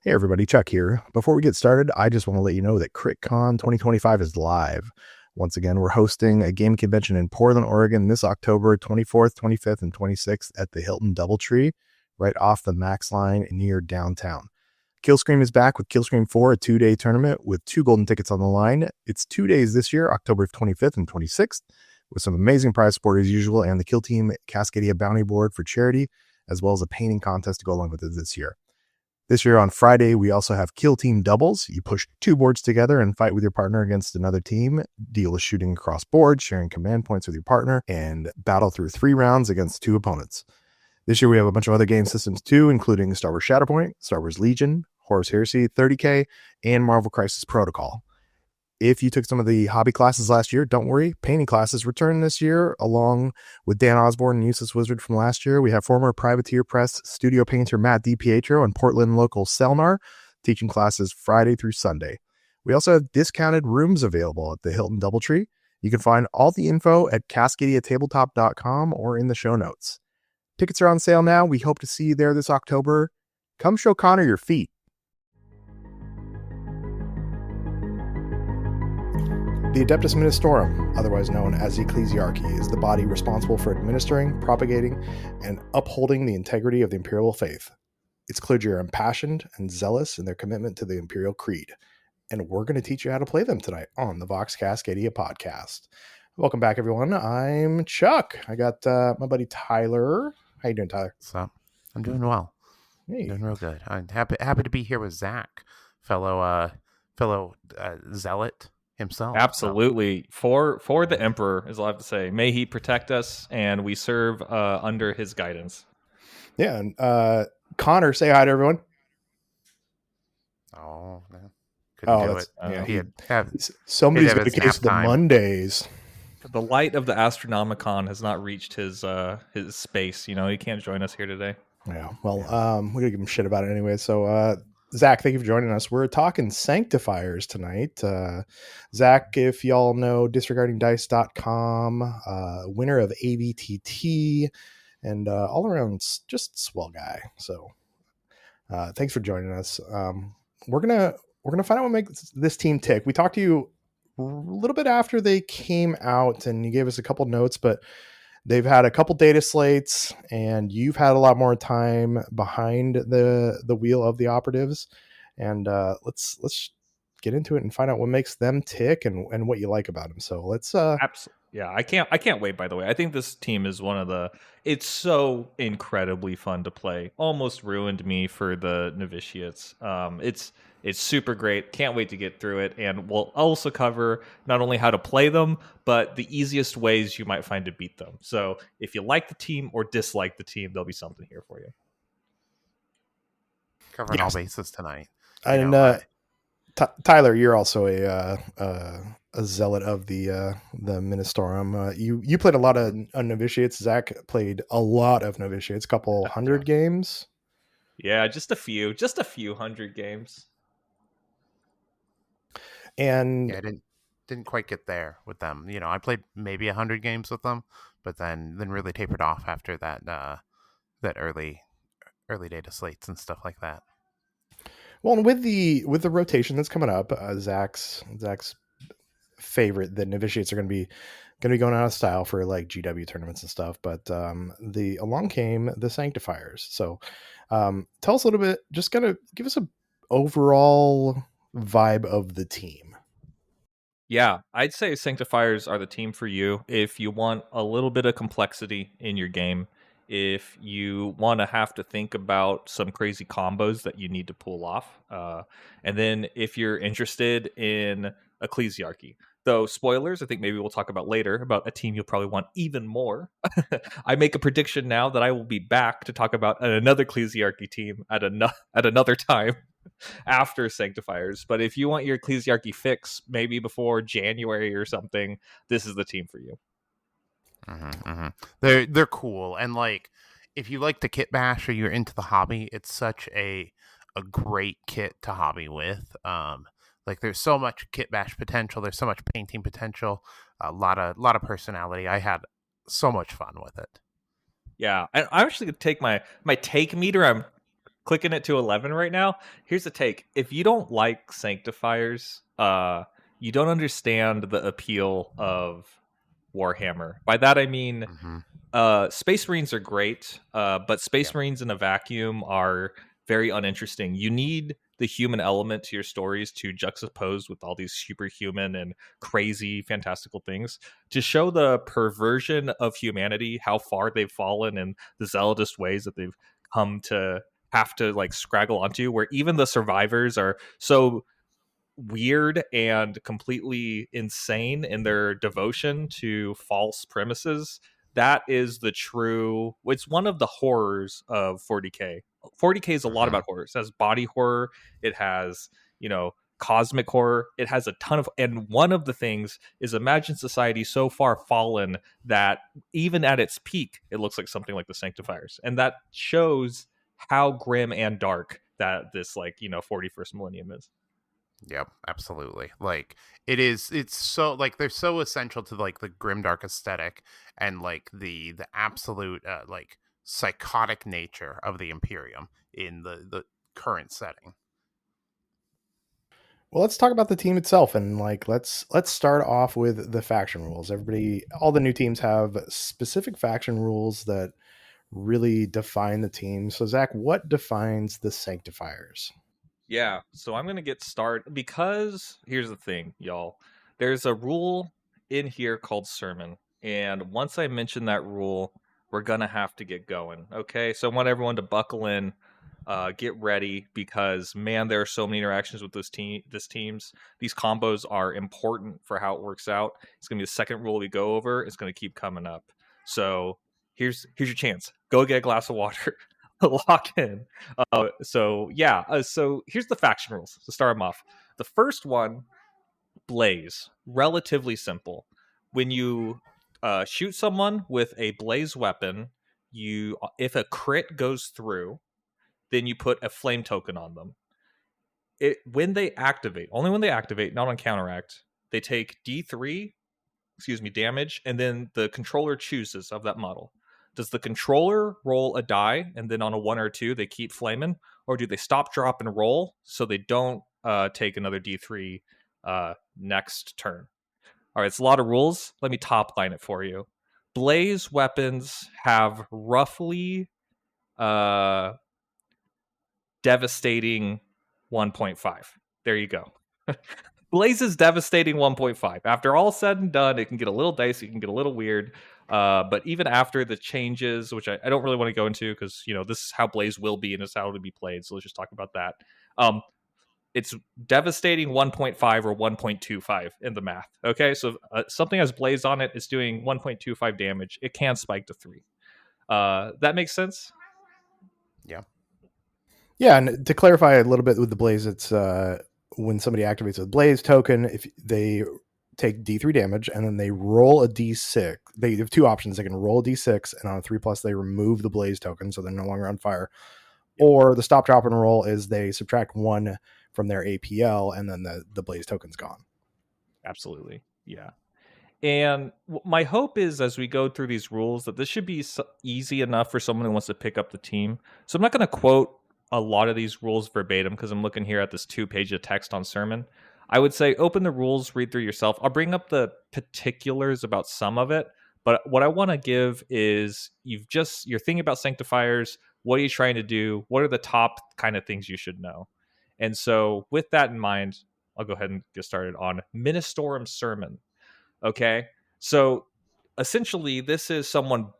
Hey everybody, Chuck here. Before we get started, I just want to let you know that CRITCon 2025 is live. Once again, we're hosting a game convention in Portland, Oregon this October 24th, 25th, and 26th at the Hilton Doubletree, right off the Max line near downtown. Killscream is back with Killscream 4, a 2-day tournament with 2 golden tickets on the line. It's 2 days this year, October 25th and 26th, with some amazing prize support as usual, and the Kill Team Cascadia Bounty Board for charity, as well as a painting contest to go along with it this year. This year on Friday, we also have Kill Team Doubles. You push 2 boards together and fight with your partner against another team. Deal is shooting across boards, sharing command points with your partner, and battle through 3 rounds against 2 opponents. This year, we have a bunch of other game systems too, including Star Wars Shatterpoint, Star Wars Legion, Horus Heresy 30K, and Marvel Crisis Protocol. If you took some of the hobby classes last year, don't worry. Painting classes return this year, along with Dan Osborne and Useless Wizard from last year. We have former Privateer Press studio painter Matt DiPietro and Portland local Selnar teaching classes Friday through Sunday. We also have discounted rooms available at the Hilton Doubletree. You can find all the info at cascadiatabletop.com or in the show notes. Tickets are on sale now. We hope to see you there this October. Come show Connor your feet. The Adeptus Ministorum, otherwise known as the Ecclesiarchy, is the body responsible for administering, propagating, and upholding the integrity of the imperial faith. Its clergy are impassioned and zealous in their commitment to the imperial creed, and we're going to teach you how to play them tonight on the Vox Cascadia podcast. Welcome back, everyone. I'm Chuck. I got my buddy Tyler. How you doing, Tyler? So I'm doing well. Hey. Doing real good. I'm happy to be here with Zack, fellow zealot himself. Absolutely. For the Emperor is all I have to say. May he protect us, and we serve under his guidance. Yeah, and Connor, say hi to everyone. Oh, man. Couldn't do it. Yeah, somebody's got a case of the Mondays. The light of the Astronomicon has not reached his space. You know, he can't join us here today. Yeah, well, we're gonna give him shit about it anyway. So, Zach, thank you for joining us. We're talking Sanctifiers tonight. Zach, if y'all know, disregardingdice.com, winner of AVTT, and all around just swell guy. So, thanks for joining us. We're gonna find out what makes this team tick. We talked to you a little bit after they came out, and you gave us a couple notes, but they've had a couple data slates, and you've had a lot more time behind the wheel of the operatives. And let's get into it and find out what makes them tick and what you like about them. So let's absolutely. Yeah, I can't wait, by the way. I think this team is it's so incredibly fun to play. Almost ruined me for the novitiates. It's super great. Can't wait to get through it. And we'll also cover not only how to play them, but the easiest ways you might find to beat them. So if you like the team or dislike the team, there'll be something here for you. Covering all bases tonight. And Tyler, you're also a zealot of the Ministorum. You played a lot of novitiates. Zach played a lot of novitiates, couple hundred games. Yeah, just a few hundred games. And yeah, I didn't quite get there with them. You know, I played maybe 100 games with them, but then really tapered off after that early data slates and stuff like that. Well, and with the rotation that's coming up, Zach's favorite, the novitiates are going to be going out of style for like GW tournaments and stuff. But along came the Sanctifiers. So tell us a little bit. Just kind of give us a overall vibe of the team. Yeah, I'd say Sanctifiers are the team for you if you want a little bit of complexity in your game. If you want to have to think about some crazy combos that you need to pull off. And then if you're interested in Ecclesiarchy. Though, spoilers, I think maybe we'll talk about later, about a team you'll probably want even more. I make a prediction now that I will be back to talk about another Ecclesiarchy team at another time after Sanctifiers. But if you want your Ecclesiarchy fix, maybe before January or something, this is the team for you. They're cool, and like if you like the kit bash or you're into the hobby, it's such a great kit to hobby with. Like there's so much kit bash potential, there's so much painting potential, a lot of personality. I had so much fun with it. Yeah, and I'm actually gonna take my take meter. I'm clicking it to 11 right now. Here's the take: if you don't like Sanctifiers, you don't understand the appeal of Warhammer. By that I mean, Mm-hmm. Space Marines are great, but Space Yep. Marines in a vacuum are very uninteresting. You need the human element to your stories to juxtapose with all these superhuman and crazy, fantastical things to show the perversion of humanity, how far they've fallen, and the zealotous ways that they've come to have to like scraggle onto, where even the survivors are so weird and completely insane in their devotion to false premises. That is the true, it's one of the horrors of 40k. 40k is a lot Mm-hmm. about horror. It has body horror, it has, cosmic horror, it has a ton of, and one of the things is, imagine society so far fallen that even at its peak it looks like something like the Sanctifiers, and that shows how grim and dark that this 41st millennium is. Yep, absolutely. Like it's so like they're so essential to like the grimdark aesthetic and like the absolute like psychotic nature of the Imperium in the current setting. Well, let's talk about the team itself, and like let's start off with the faction rules. Everybody, all the new teams have specific faction rules that really define the team. So, Zach, what defines the Sanctifiers? Yeah, so I'm gonna get started because here's the thing, y'all. There's a rule in here called sermon, and once I mention that rule, we're gonna have to get going. Okay, so I want everyone to buckle in, get ready, because man, there are so many interactions with this teams. These combos are important for how it works out. It's gonna be the second rule we go over. It's gonna keep coming up. So here's your chance. Go get a glass of water. Lock in. So here's the faction rules to start them off. The first one, blaze, relatively simple. When you shoot someone with a blaze weapon, if a crit goes through, then you put a flame token on them. When they activate, only when they activate, not on counteract, they take D3, damage, and then the controller chooses of that model. Does the controller roll a die, and then on a 1 or 2 they keep flaming, or do they stop, drop, and roll so they don't take another D3 next turn? All right, it's a lot of rules. Let me top line it for you. Blaze weapons have roughly uh, devastating 1.5. There you go. Blaze's devastating 1.5. After all said and done, it can get a little dicey, it can get a little weird. But even after the changes, which I don't really want to go into because this is how Blaze will be and it's how it'll be played. So let's just talk about that. It's devastating 1.5 or 1.25 in the math. Okay, so something has Blaze on it, it's doing 1.25 damage. It can spike to 3. That makes sense. Yeah. Yeah, and to clarify a little bit with the Blaze, it's when somebody activates a Blaze token, if they take D3 damage and then they roll a D6, they have two options. They can roll a D6, and on a 3+, they remove the Blaze token, so they're no longer on fire. Or the stop, drop, and roll is they subtract 1 from their APL, and then the Blaze token's gone. Absolutely, yeah. And my hope is, as we go through these rules, that this should be easy enough for someone who wants to pick up the team. So I'm not going to quote a lot of these rules verbatim because I'm looking here at this 2-page of text on sermon. I would say open the rules, read through yourself. I'll bring up the particulars about some of it, but what I want to give is you're thinking about Sanctifiers. What are you trying to do? What are the top kind of things you should know? And so with that in mind, I'll go ahead and get started on Ministorum Sermon. Okay, so essentially, this is someone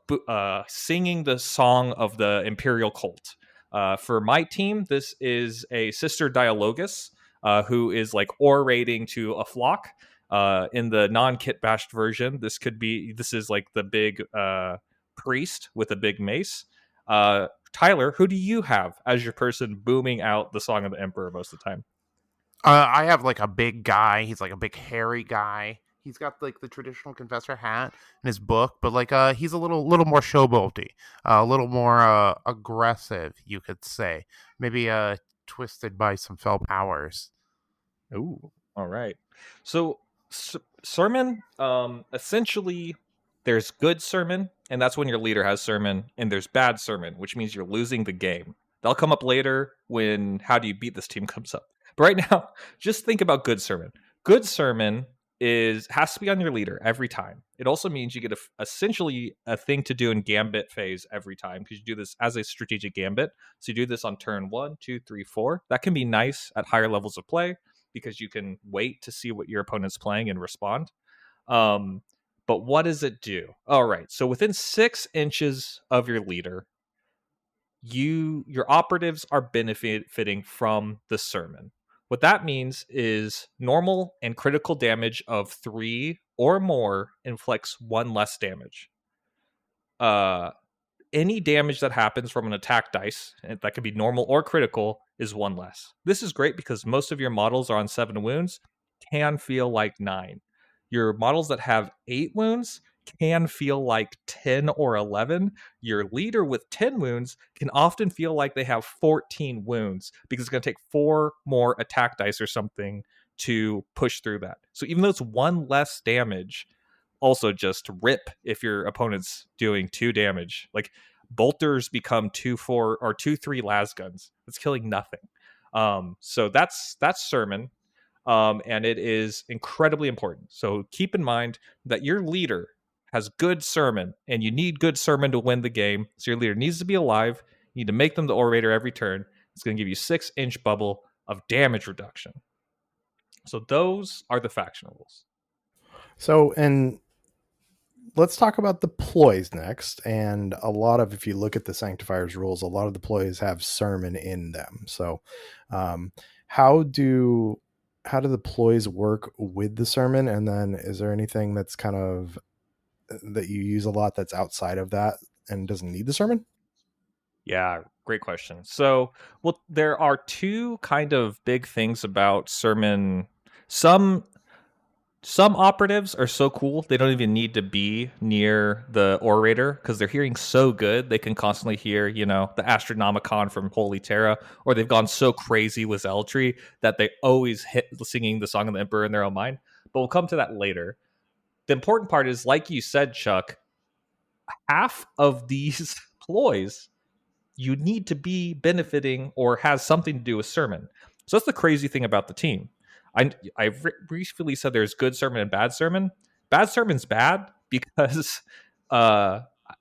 singing the song of the Imperial cult. For my team, this is a Sister Dialogus who is like orating to a flock. In the non-kit bashed version, this is like the big priest with a big mace. Tyler, who do you have as your person booming out the song of the Emperor most of the time? I have like a big guy. He's like a big hairy guy. He's got like the traditional confessor hat in his book, but like he's a little more showboaty, a little more aggressive, you could say. Maybe twisted by some fell powers. Ooh, all right. So sermon, essentially, there's good sermon, and that's when your leader has sermon, and there's bad sermon, which means you're losing the game. That'll come up later when how do you beat this team comes up. But right now, just think about good sermon. Good sermon has to be on your leader every time. It also means you get essentially a thing to do in gambit phase every time, because you do this as a strategic gambit. So you do this on turn 1, 2, 3, 4. That can be nice at higher levels of play because you can wait to see what your opponent's playing and respond. But what does it do? All right, so within 6 inches of your leader, your operatives are benefiting from the sermon. What that means is normal and critical damage of 3 or more inflicts 1 less damage. Any damage that happens from an attack dice, that could be normal or critical, is 1 less. This is great because most of your models are on 7 wounds, can feel like 9. Your models that have 8 wounds can feel like 10 or 11. Your leader with 10 wounds can often feel like they have 14 wounds because it's going to take 4 more attack dice or something to push through that. So even though it's 1 less damage, also just rip if your opponent's doing 2 damage. Like bolters become 2-4 or 2-3 las guns. It's killing nothing. So that's sermon. And it is incredibly important. So keep in mind that your leader has good sermon, and you need good sermon to win the game. So your leader needs to be alive. You need to make them the orator every turn. It's going to give you 6-inch bubble of damage reduction. So those are the faction rules. So, and let's talk about the ploys next. And if you look at the Sanctifiers rules, a lot of the ploys have sermon in them. So, how do the ploys work with the sermon? And then is there anything that's kind of that you use a lot that's outside of that and doesn't need the sermon? Yeah, great question. So, there are 2 kind of big things about sermon. Some operatives are so cool they don't even need to be near the orator because they're hearing so good they can constantly hear, the Astronomicon from Holy Terra, or they've gone so crazy with Zealotry that they always hit singing the Song of the Emperor in their own mind. But we'll come to that later. The important part is, like you said, Chuck, half of these ploys you need to be benefiting or has something to do with sermon. So that's the crazy thing about the team. I briefly said there's good sermon and bad sermon. Bad sermon's bad because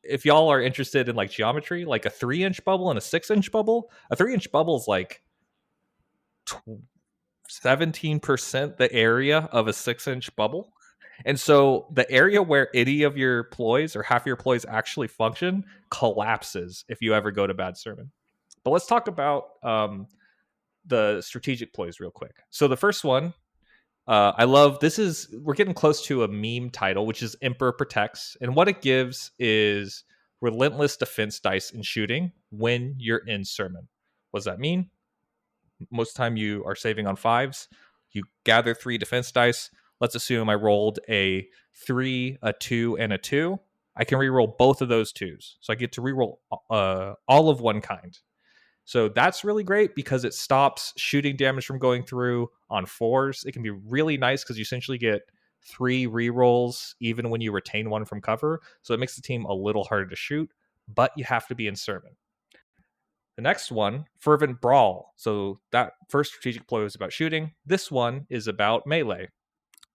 if y'all are interested in like geometry, like a 3-inch bubble and a 6-inch bubble, a 3-inch bubble is like 17% the area of a 6-inch bubble. And so the area where any of your ploys or half your ploys actually function collapses if you ever go to bad sermon. But let's talk about the strategic ploys real quick. So the first one, I love, we're getting close to a meme title, which is Emperor Protects. And what it gives is relentless defense dice in shooting when you're in sermon. What does that mean? Most of the time you are saving on 5s. You gather 3 defense dice. Let's assume I rolled a 3, a 2, and a 2. I can reroll both of those 2s. So I get to reroll all of one kind. So that's really great because it stops shooting damage from going through on 4s. It can be really nice because you essentially get 3 rerolls even when you retain 1 from cover. So it makes the team a little harder to shoot, but you have to be in sermon. The next one, Fervent Brawl. So that first strategic ploy is about shooting. This one is about melee.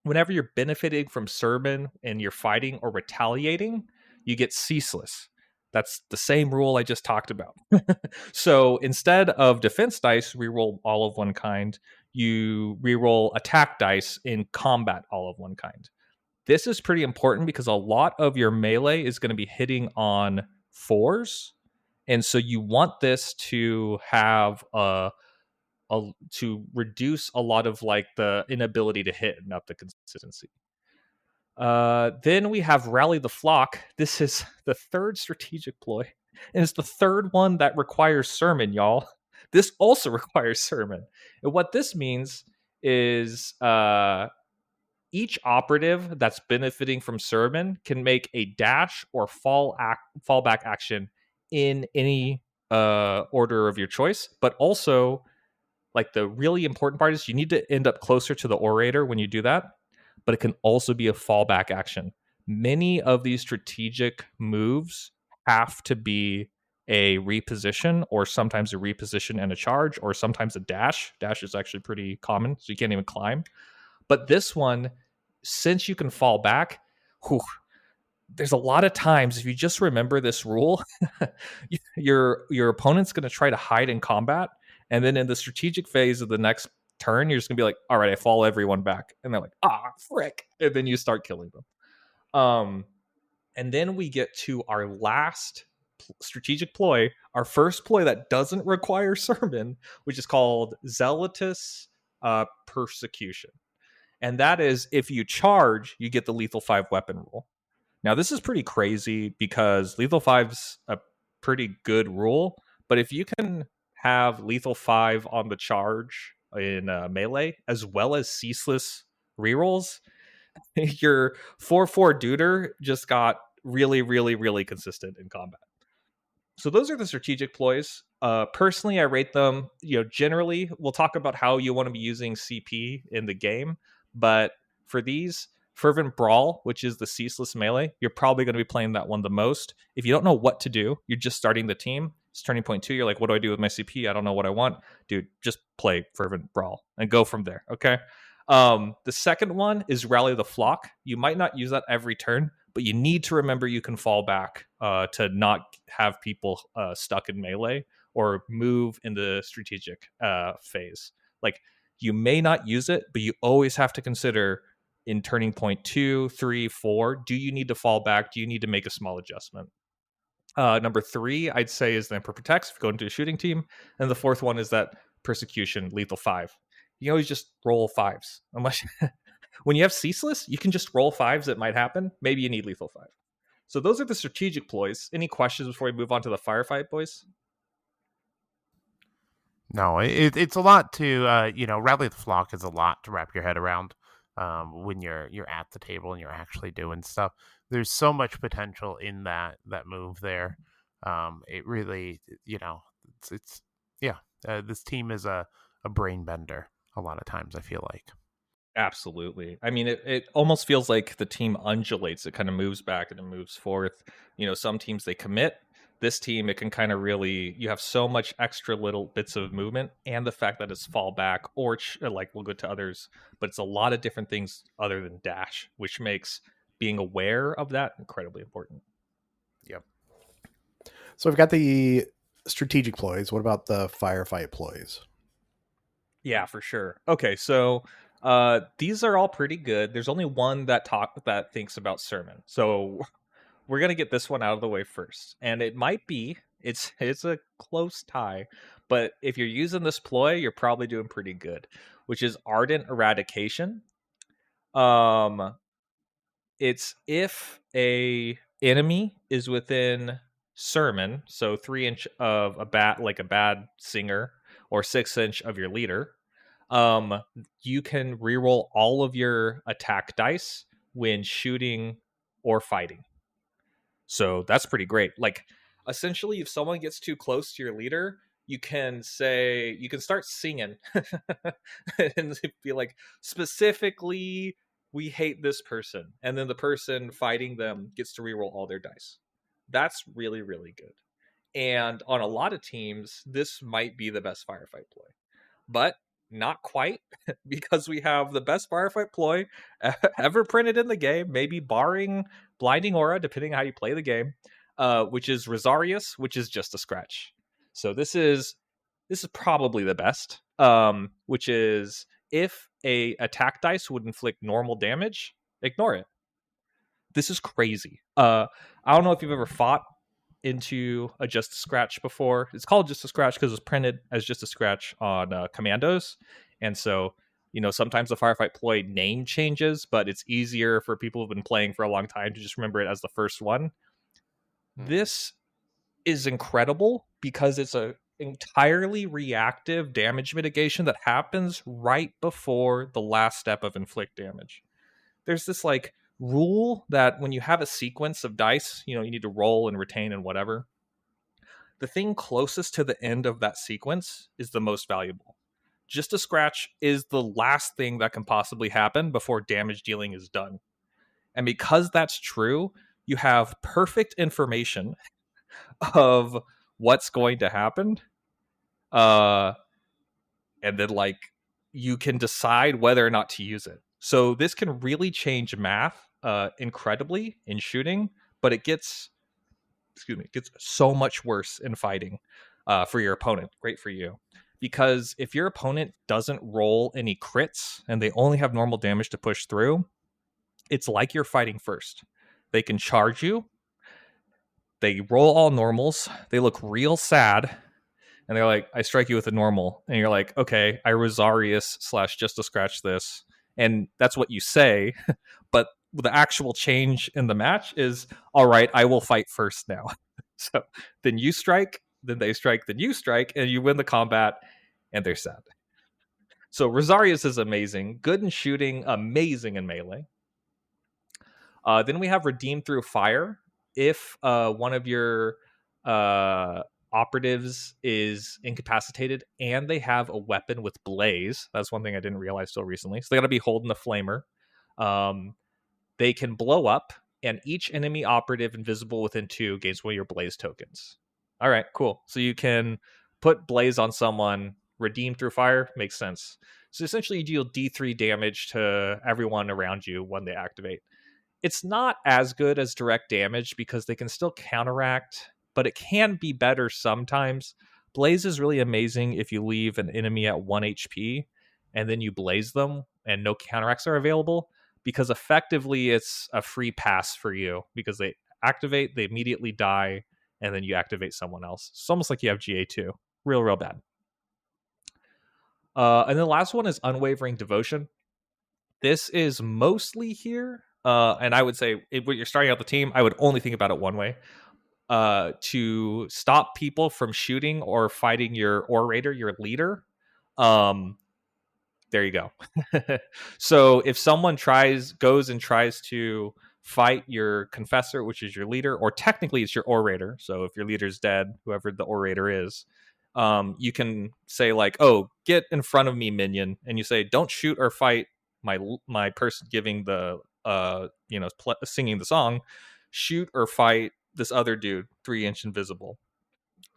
Whenever you're benefiting from sermon and you're fighting or retaliating, you get ceaseless. That's the same rule I just talked about. So instead of defense dice, reroll all of one kind, you reroll attack dice in combat all of one kind. This is pretty important because a lot of your melee is going to be hitting on 4s. And so you want this to have to reduce a lot of like the inability to hit, not the consistency. Then we have Rally the Flock. This is the third strategic ploy, and it's the third one that requires sermon, y'all. This also requires sermon. And what this means is each operative that's benefiting from sermon can make a dash or fallback action in any order of your choice, but also like the really important part is you need to end up closer to the orator when you do that, but it can also be a fallback action. Many of these strategic moves have to be a reposition, or sometimes a reposition and a charge, or sometimes a dash. Dash is actually pretty common, so you can't even climb. But this one, since you can fall back, whew, there's a lot of times if you just remember this rule, your opponent's going to try to hide in combat, and then in the strategic phase of the next turn, you're just going to be like, all right, I fall everyone back, and they're like, ah, frick, and then you start killing them. And then we get to our last strategic ploy, our first ploy that doesn't require sermon, which is called Zealotous Persecution. And that is, if you charge, you get the lethal 5 weapon rule. Now, this is pretty crazy because lethal 5's a pretty good rule, but if you can have lethal 5 on the charge in melee, as well as ceaseless rerolls, your 4/4 duder just got really, really, really consistent in combat. So those are the strategic ploys. Personally, I rate them, generally, we'll talk about how you want to be using CP in the game. But for these, Fervent Brawl, which is the ceaseless melee, you're probably going to be playing that one the most. If you don't know what to do, you're just starting the team. It's turning point 2. You're like, what do I do with my CP? I don't know what I want. Dude, just play Fervent Brawl and go from there. Okay. The second one is Rally the Flock. You might not use that every turn, but you need to remember you can fall back to not have people stuck in melee or move in the strategic phase. Like, you may not use it, but you always have to consider in turning point 2, 3, 4, do you need to fall back? Do you need to make a small adjustment? Number 3, I'd say, is the Emperor Protects if you go into a shooting team. And the fourth one is that Persecution, lethal 5. You always just roll 5s. Unless when you have ceaseless, you can just roll 5s. It might happen. Maybe you need lethal 5. So those are the strategic ploys. Any questions before we move on to the firefight, boys? No, it's a lot to rally the flock is a lot to wrap your head around when you're at the table and you're actually doing stuff. There's so much potential in that move there. It really, it's this team is a brain bender a lot of times, I feel like. Absolutely. I mean, it almost feels like the team undulates. It kind of moves back and it moves forth. Some teams, they commit. This team, it can kind of really, you have so much extra little bits of movement, and the fact that it's fall back or like we'll go to others, but it's a lot of different things other than dash, which makes being aware of that incredibly important. Yep. So we've got the strategic ploys. What about the firefight ploys? Yeah, for sure. Okay, so these are all pretty good. There's only one that thinks about sermon. So we're gonna get this one out of the way first, and it might be it's a close tie, but if you're using this ploy, you're probably doing pretty good, which is Ardent Eradication. It's if a enemy is within sermon, so 3-inch of a bad singer, or 6-inch of your leader, you can reroll all of your attack dice when shooting or fighting. So that's pretty great. Like, essentially, if someone gets too close to your leader, you can start singing and be like, specifically, we hate this person. And then the person fighting them gets to reroll all their dice. That's really, really good. And on a lot of teams, this might be the best firefight ploy. But not quite, because we have the best firefight ploy ever printed in the game, maybe barring Blinding Aura, depending on how you play the game, which is Rosarius, which is just a scratch. So this is probably the best, which is if a attack dice would inflict normal damage, ignore it. This is crazy. I don't know if you've ever fought into a Just a Scratch before. It's called Just a Scratch because it's printed as Just a Scratch on Commandos. And so, sometimes the firefight ploy name changes, but it's easier for people who've been playing for a long time to just remember it as the first one. This is incredible because it's a entirely reactive damage mitigation that happens right before the last step of inflict damage. There's this rule that when you have a sequence of dice, you need to roll and retain and whatever. The thing closest to the end of that sequence is the most valuable. Just a scratch is the last thing that can possibly happen before damage dealing is done. And because that's true, you have perfect information of what's going to happen. And then like you can decide whether or not to use it. So this can really change math incredibly in shooting, but it gets so much worse in fighting for your opponent. Great for you. Because if your opponent doesn't roll any crits and they only have normal damage to push through, it's like you're fighting first. They can charge you. They roll all normals. They look real sad. And they're like, I strike you with a normal. And you're like, okay, I Rosarius / just to scratch this. And that's what you say. But the actual change in the match is, all right, I will fight first now. So then you strike, then they strike, then you strike, and you win the combat, and they're sad. So Rosarius is amazing. Good in shooting, amazing in melee. Then we have Redeem Through Fire. If one of your operatives is incapacitated and they have a weapon with blaze, that's one thing I didn't realize till recently. So they got to be holding the flamer. They can blow up, and each enemy operative invisible within 2 gains 1 of your blaze tokens. All right, cool. So you can put blaze on someone, redeem through fire, makes sense. So essentially you deal D3 damage to everyone around you when they activate. It's not as good as direct damage because they can still counteract, but it can be better sometimes. Blaze is really amazing if you leave an enemy at 1 HP and then you blaze them and no counteracts are available, because effectively it's a free pass for you because they activate, they immediately die, and then you activate someone else. It's almost like you have GA2. Real bad. And then the last one is Unwavering Devotion. This is mostly here. And I would say when you're starting out the team, I would only think about it one way. To stop people from shooting or fighting your orator, your leader. There you go. So if someone goes and tries to fight your confessor, which is your leader, or technically it's your orator. So if your leader's dead, whoever the orator is, you can say like, "Oh, get in front of me, minion," and you say, "Don't shoot or fight my person giving the singing the song. Shoot or fight this other dude, 3-inch invisible."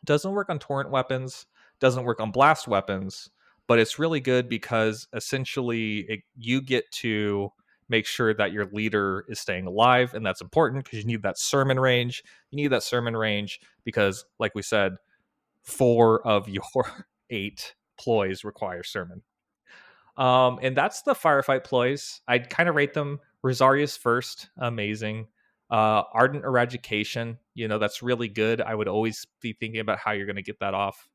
Doesn't work on torrent weapons. Doesn't work on blast weapons. But it's really good because essentially you get to make sure that your leader is staying alive, and that's important because you need that sermon range. You need that sermon range because, like we said, 4 of your 8 ploys require sermon. And that's the firefight ploys. I'd kind of rate them. Rosarius first, amazing. Ardent Eradication, that's really good. I would always be thinking about how you're going to get that off.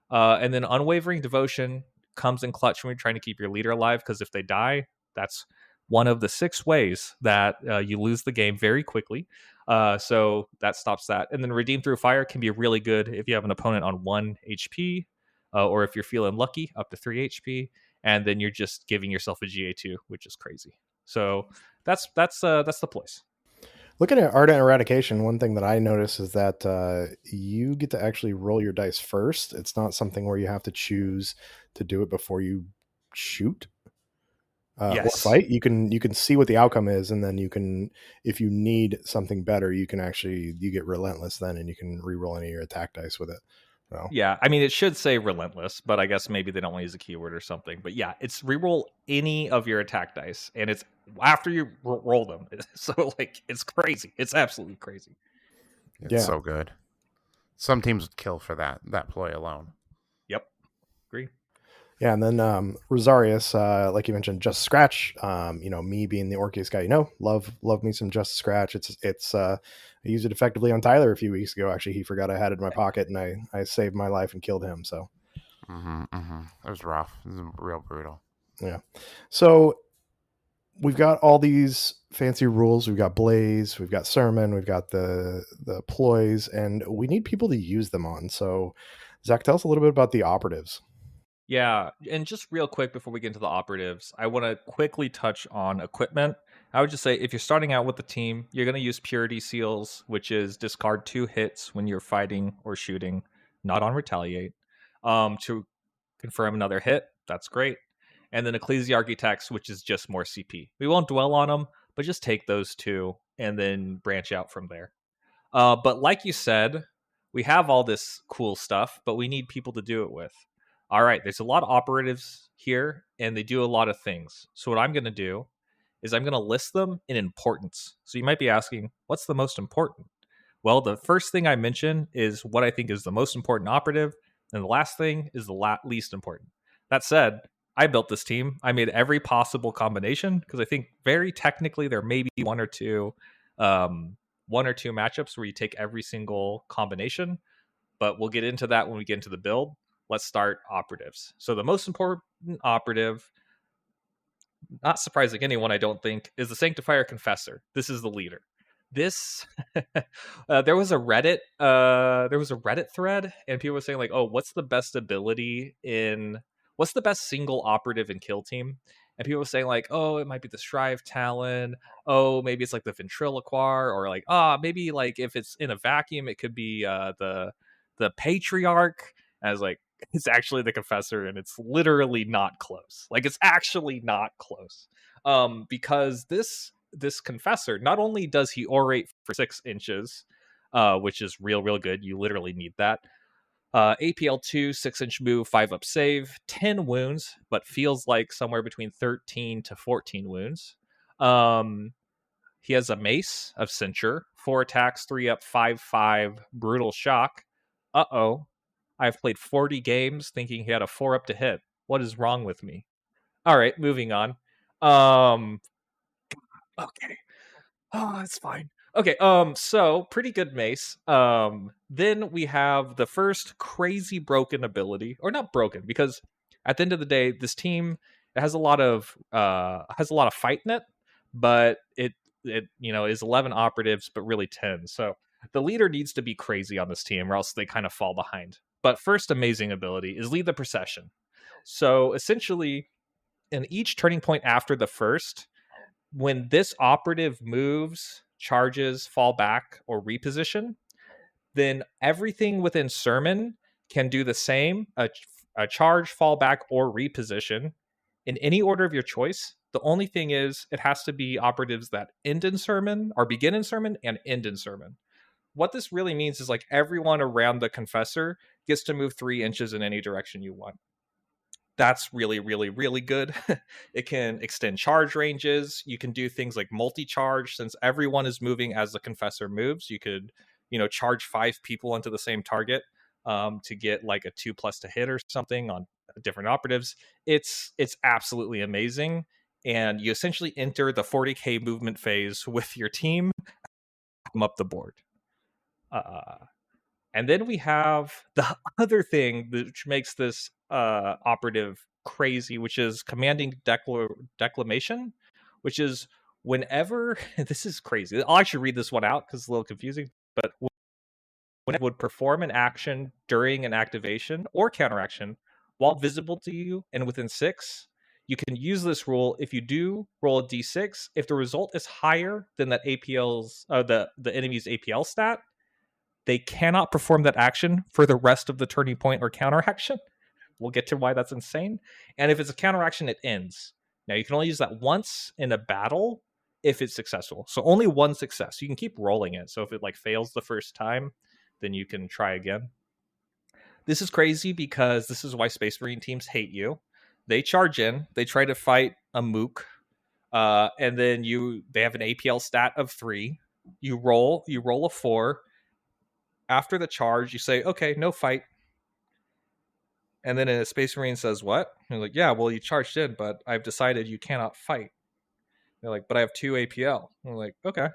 And then Unwavering Devotion comes in clutch when you're trying to keep your leader alive, because if they die, that's one of the 6 ways that you lose the game very quickly. So that stops that. And then Redeem Through Fire can be really good if you have an opponent on 1 HP, or if you're feeling lucky, up to 3 HP, and then you're just giving yourself a GA2, which is crazy. So that's the place. Looking at Ardent Eradication, one thing that I notice is that you get to actually roll your dice first. It's not something where you have to choose to do it before you shoot or fight. You can see what the outcome is, and then you can, if you need something better, you get relentless then, and you can re-roll any of your attack dice with it. So. Yeah, I mean, it should say relentless, but I guess maybe they don't want to use a keyword or something. But yeah, it's reroll any of your attack dice, and it's after you roll them. So like, it's crazy. It's absolutely crazy. It's so good. Some teams would kill for that ploy alone. Yep, agree. Yeah, and then Rosarius, like you mentioned, Just Scratch. Me being the Orcus guy, love me some Just Scratch. It's I used it effectively on Tyler a few weeks ago. Actually, he forgot I had it in my pocket, and I saved my life and killed him. So, It was rough. It was real brutal. Yeah. So we've got all these fancy rules. We've got Blaze, we've got Sermon, we've got the ploys, and we need people to use them on. So, Zach, tell us a little bit about the operatives. Yeah, and just real quick before we get into the operatives, I want to quickly touch on equipment. I would just say if you're starting out with the team, you're going to use Purity Seals, which is discard 2 hits when you're fighting or shooting, not on Retaliate, to confirm another hit. That's great. And then Ecclesiarchy Text, which is just more CP. We won't dwell on them, but just take those 2 and then branch out from there. But like you said, We have all this cool stuff, but we need people to do it with. All right, there's a lot of operatives here, and they do a lot of things. So what I'm going to do is I'm going to list them in importance. So you might be asking, what's the most important? Well, the first thing I mention is what I think is the most important operative, and the last thing is the least important. That said, I built this team. I made every possible combination because I think very technically there may be one or two matchups where you take every single combination, but we'll get into that when we get into the build. Let's start operatives. So the most important operative, not surprising anyone, I don't think, is the Sanctifier Confessor. This is the leader. This there was a Reddit thread, and people were saying like, oh, what's the best single operative in Kill Team? And people were saying like, oh, it might be the Shrive Talon. Oh, maybe it's like the Ventriloquar, or like, maybe like if it's in a vacuum, it could be the Patriarch. And I was like, it's actually the Confessor, and it's literally not close. Like, it's actually not close. Because this Confessor, not only does he orate for 6 inches, which is real good. You literally need that. APL 2, 6-inch move, 5-up save, 10 wounds, but feels like somewhere between 13 to 14 wounds. He has a mace of Censure, 4 attacks, 3-up, 5/5, brutal shock. I've played 40 games thinking he had a 4-up to hit. What is wrong with me? All right, moving on. Okay. Oh, it's fine. Okay, so pretty good mace. Then we have the first crazy broken ability, or not broken, because at the end of the day, this team has a lot of fight in it, but it is 11 operatives, but really 10. So the leader needs to be crazy on this team, or else they kind of fall behind. But first amazing ability is Lead the Procession. So essentially, in each turning point after the first, when this operative moves, charges, fall back, or reposition, then everything within Sermon can do the same, a charge, fall back, or reposition in any order of your choice. The only thing is it has to be operatives that end in Sermon, or begin in Sermon, and end in Sermon. What this really means is like everyone around the Confessor gets to move 3 inches in any direction you want. That's really good. It can extend charge ranges. You can do things like multi-charge. Since everyone is moving as the Confessor moves, you could, charge 5 people into the same target to get like a 2+ to hit or something on different operatives. It's absolutely amazing. And you essentially enter the 40k movement phase with your team up the board. And then we have the other thing which makes this operative crazy, which is commanding declamation, which is whenever this is crazy. I'll actually read this one out because it's a little confusing. But when it would perform an action during an activation or counteraction while visible to you and within 6, you can use this rule. If you do roll a d6, if the result is higher than that APL's the enemy's APL stat, they cannot perform that action for the rest of the turning point or counteraction. We'll get to why that's insane. And if it's a counteraction, it ends. Now, you can only use that once in a battle if it's successful. So only one success. You can keep rolling it. So if it like fails the first time, then you can try again. This is crazy because this is why Space Marine teams hate you. They charge in, they try to fight a mook, and then they have an APL stat of 3. You roll a 4. After the charge, you say, okay, no fight. And then a Space Marine says, what? And you're like, yeah, well, you charged in, but I've decided you cannot fight. They're like, but I have 2 APL. And we're like, okay.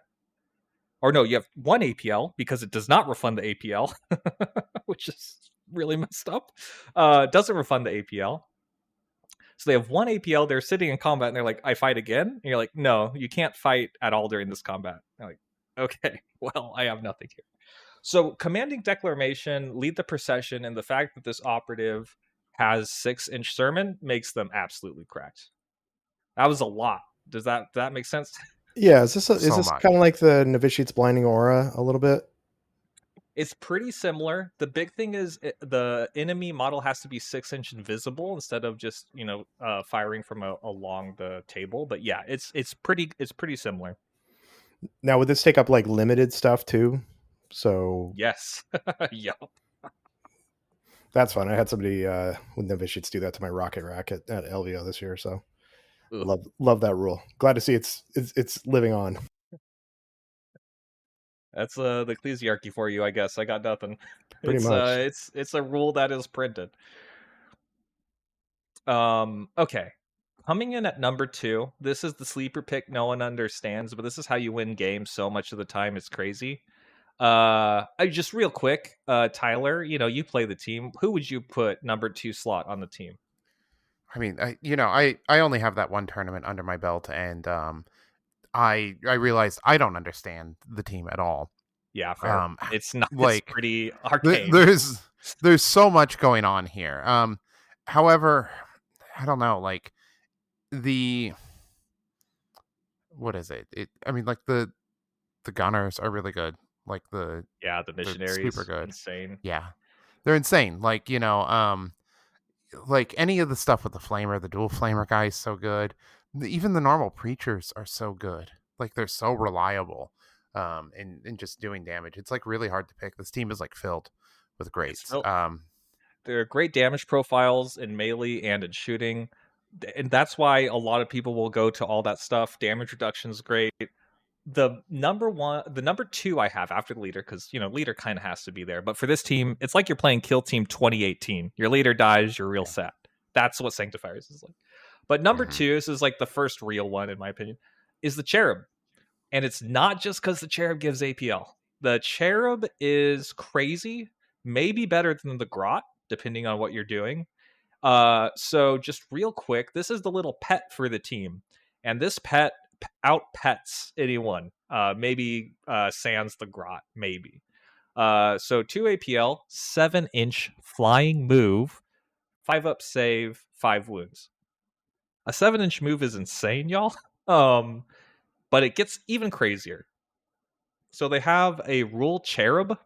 Or no, you have 1 APL because it does not refund the APL, which is really messed up. Doesn't refund the APL. So they have 1 APL. They're sitting in combat, and they're like, I fight again? And you're like, no, you can't fight at all during this combat. They're like, okay, well, I have nothing here. So commanding declamation, lead the procession, and the fact that this operative has 6-inch sermon makes them absolutely cracked. That was a lot. Does that make sense? Yeah, is this much. kind of like the Novitiate's blinding aura a little bit? It's pretty similar. The big thing is the enemy model has to be 6-inch invisible instead of just firing from along the table. But yeah, it's pretty similar. Now, would this take up like limited stuff too? So Yes. Yep. that's fun. I had somebody with novitiates do that to my rocket rack at LVO this year. So Ugh. love that rule. Glad to see it's living on. That's the ecclesiarchy for you, I guess. I got nothing. Pretty much. It's a rule that is printed. Okay. Coming in at number 2, this is the sleeper pick no one understands, but this is how you win games so much of the time. It's crazy. I just real quick, Tyler, you play the team. Who would you put number 2 slot on the team? I mean, I only have that one tournament under my belt, and I realized I don't understand the team at all. Yeah, fair. Um, It's not. It's like pretty arcane. there's so much going on here. However, I don't know, like the what is it? I mean, like the gunners are really good. Like Yeah, the they're super missionaries, good. insane. Yeah, they're insane. Like like any of the stuff with the flamer, the dual flamer guy is so good. Even the normal preachers are so good. Like they're so reliable. In just doing damage. It's like really hard to pick. This team is like filled with It's greats. real. There are great damage profiles in melee and in shooting, and that's why a lot of people will go to all that stuff. Damage reduction is great. The number 2 I have after the leader, because leader kind of has to be there. But for this team, it's like you're playing Kill Team 2018. Your leader dies, you're real Yeah. sad. That's what Sanctifiers is like. But number Mhm. 2, this is like the first real one in my opinion, is the Cherub. And it's not just because the Cherub gives APL. The Cherub is crazy, maybe better than the Grot, depending on what you're doing. So just real quick, this is the little pet for the team, and this pet out pets anyone. Maybe sans the Grot, maybe. So 2 APL, 7-inch flying move, 5 up save, 5 wounds. A 7-inch move is insane, y'all. But it gets even crazier. So they have a rule Cherub.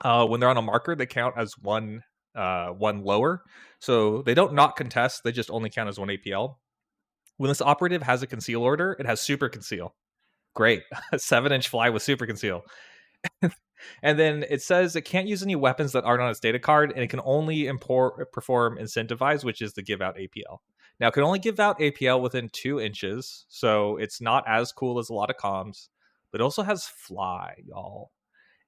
When they're on a marker, they count as one lower. So they don't not contest, they just only count as one APL. When this operative has a conceal order, it has super conceal. Great. 7-inch fly with super conceal. And then it says it can't use any weapons that aren't on its data card, and it can only perform incentivize, which is the give out APL. Now, it can only give out APL within 2 inches, so it's not as cool as a lot of comms, but it also has fly, y'all.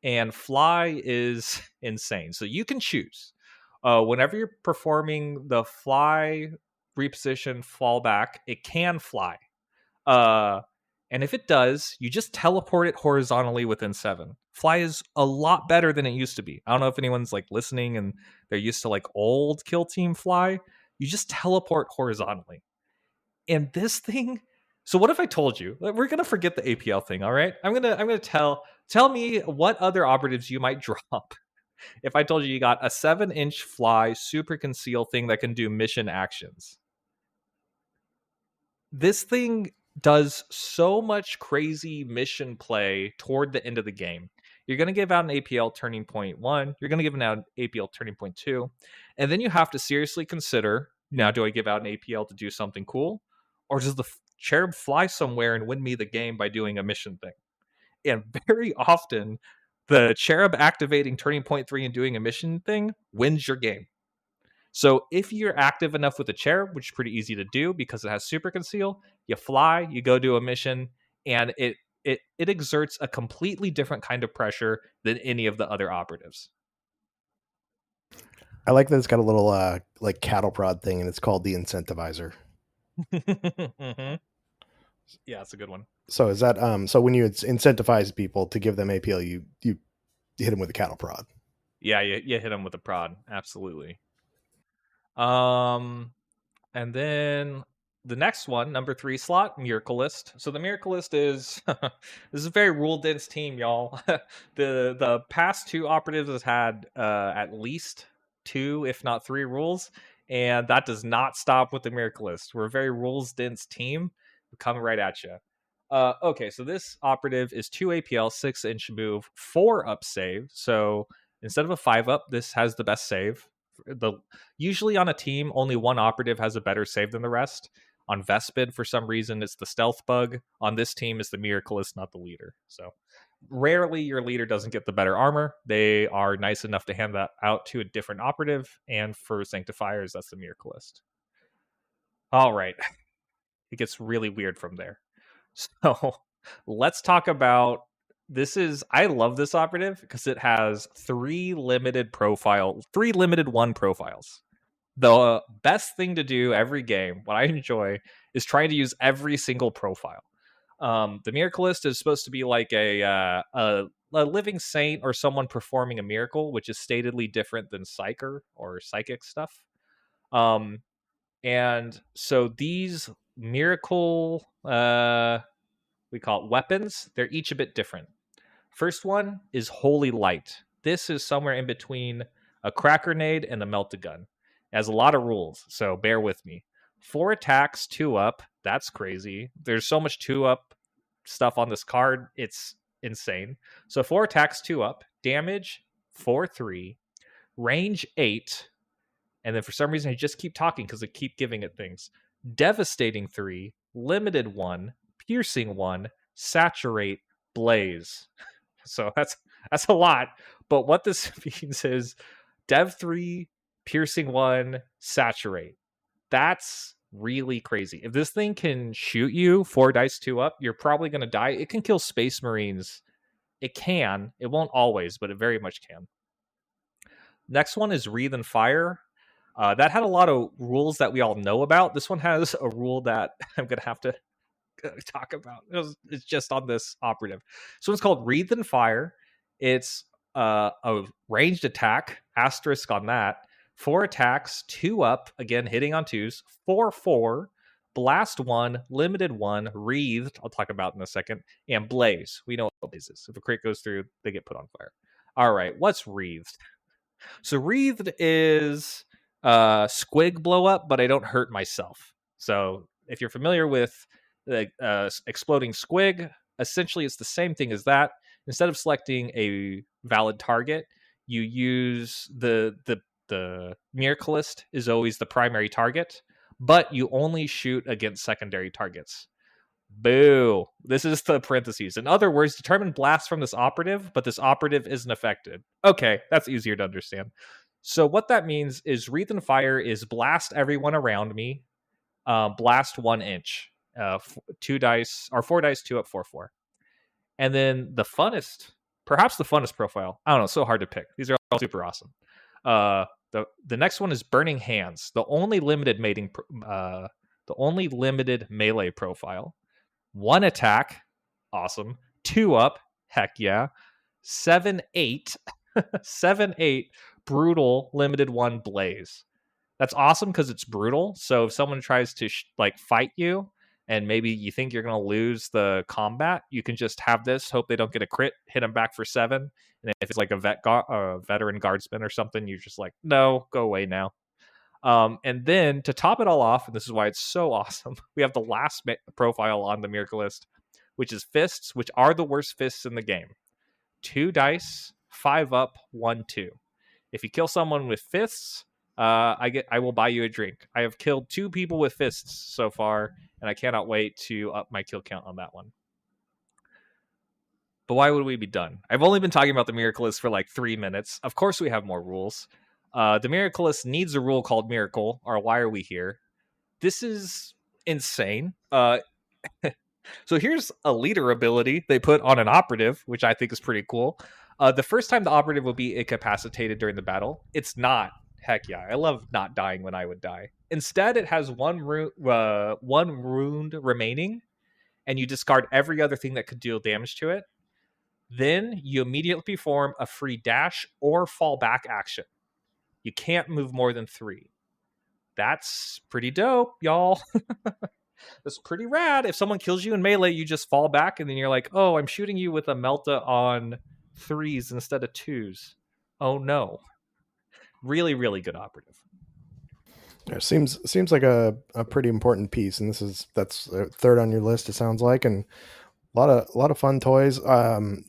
And fly is insane. So you can choose. Whenever you're performing the fly reposition fallback, it can fly. And if it does, you just teleport it horizontally within 7. Fly is a lot better than it used to be. I don't know if anyone's like listening and they're used to like old Kill Team Fly. You just teleport horizontally. And this thing, so what if I told you? We're gonna forget the APL thing, all right? I'm gonna tell me what other operatives you might drop if I told you got a 7-inch fly super conceal thing that can do mission actions. This thing does so much crazy mission play toward the end of the game. You're going to give out an APL turning point 1, you're going to give out an APL turning point 2, and then you have to seriously consider, now do I give out an APL to do something cool, or does the Cherub fly somewhere and win me the game by doing a mission thing? And very often the Cherub activating turning point 3 and doing a mission thing wins your game. So if you're active enough with the Cherub, which is pretty easy to do because it has super conceal, you fly, you go do a mission, and it exerts a completely different kind of pressure than any of the other operatives. I like that it's got a little like cattle prod thing, and it's called the incentivizer. Mm-hmm. Yeah, it's a good one. So is that so when you incentivize people to give them APL, you hit them with a cattle prod? Yeah, you hit them with a prod, absolutely. And then the next one, number 3 slot, Miracleist. So the Miracleist is this is a very rule dense team, y'all. The past 2 operatives has had at least 2, if not 3 rules, and that does not stop with the Miracleist. We're a very rules dense team. We're coming right at you. Okay, so this operative is 2 APL, 6-inch move, 4 up save. So instead of a 5 up, this has the best save. Usually on a team, only one operative has a better save than the rest. On Vespid, for some reason, it's the stealth bug. On this team, it's the Miracleist, not the leader. So Rarely your leader doesn't get the better armor. They are nice enough to hand that out to a different operative, and for Sanctifiers, that's the Miracleist. All right. It gets really weird from there. So let's talk about I love this operative because it has three limited one profiles. The best thing to do every game, what I enjoy, is trying to use every single profile. The Miracleist is supposed to be like a living saint or someone performing a miracle, which is statedly different than psyker or psychic stuff. And so these miracle, we call it weapons, they're each a bit different. First one is Holy Light. This is somewhere in between a cracker nade and a melt a gun. It has a lot of rules, so bear with me. 4 attacks, 2 up. That's crazy. There's so much 2 up stuff on this card. It's insane. So 4 attacks, 2 up. Damage, 4/3. Range, 8. And then for some reason, I just keep talking because I keep giving it things. Devastating, 3. Limited, 1. Piercing, 1. Saturate, blaze. So that's a lot. But what this means is Dev 3, Piercing 1, Saturate. That's really crazy. If this thing can shoot you 4 dice 2 up, you're probably going to die. It can kill Space Marines. It can. It won't always, but it very much can. Next one is Wreath and Fire. That had a lot of rules that we all know about. This one has a rule that I'm going to have to talk about. It's just on this operative. So it's called Wreath and Fire. It's a ranged attack, asterisk on that. 4 attacks, 2 up, again hitting on 2s, 4/4, blast 1, limited 1, wreathed, I'll talk about in a second, and blaze. We know what blaze is. If a crit goes through, they get put on fire. All right, what's wreathed? So wreathed is squig blow up, but I don't hurt myself. So if you're familiar with the exploding squig, essentially it's the same thing as that. Instead of selecting a valid target, you use the Miracleist is always the primary target, but you only shoot against secondary targets. Boo. This is the parentheses. In other words, determine blast from this operative, but this operative isn't affected. Okay, that's easier to understand. So what that means is Wreath and Fire is blast everyone around me, blast 1 inch, 2 dice, or 4 dice, 2 up, 4/4. And then perhaps the funnest profile. I don't know, so hard to pick. These are all super awesome. The next one is Burning Hands, the only limited melee profile. 1 attack, awesome. 2 up, heck yeah. 7/8, 7/8, brutal, limited 1 blaze. That's awesome because it's brutal. So if someone tries to fight you, and maybe you think you're going to lose the combat, you can just have this, hope they don't get a crit, hit them back for 7. And if it's like a veteran guardsman or something, you're just like, no, go away now. And then to top it all off, and this is why it's so awesome, we have the last profile on the Miracleist, which is Fists, which are the worst fists in the game. 2 dice, 5 up, 1, 2. If you kill someone with fists, I will buy you a drink. I have killed 2 people with fists so far, and I cannot wait to up my kill count on that one. But why would we be done? I've only been talking about the Miracleist for like 3 minutes. Of course we have more rules. The Miracleist needs a rule called Miracle, or why are we here? This is insane. So here's a leader ability they put on an operative, which I think is pretty cool. The first time the operative will be incapacitated during the battle, it's not. Heck yeah, I love not dying when I would die. Instead, it has one wound remaining, and you discard every other thing that could deal damage to it. Then you immediately perform a free dash or fall back action. You can't move more than 3. That's pretty dope, y'all. That's pretty rad. If someone kills you in melee, you just fall back, and then you're like, oh, I'm shooting you with a Melta on 3s instead of 2s. Oh, no. Really, really good operative. Yeah, seems like a pretty important piece, and that's third on your list, it sounds like, and a lot of fun toys. The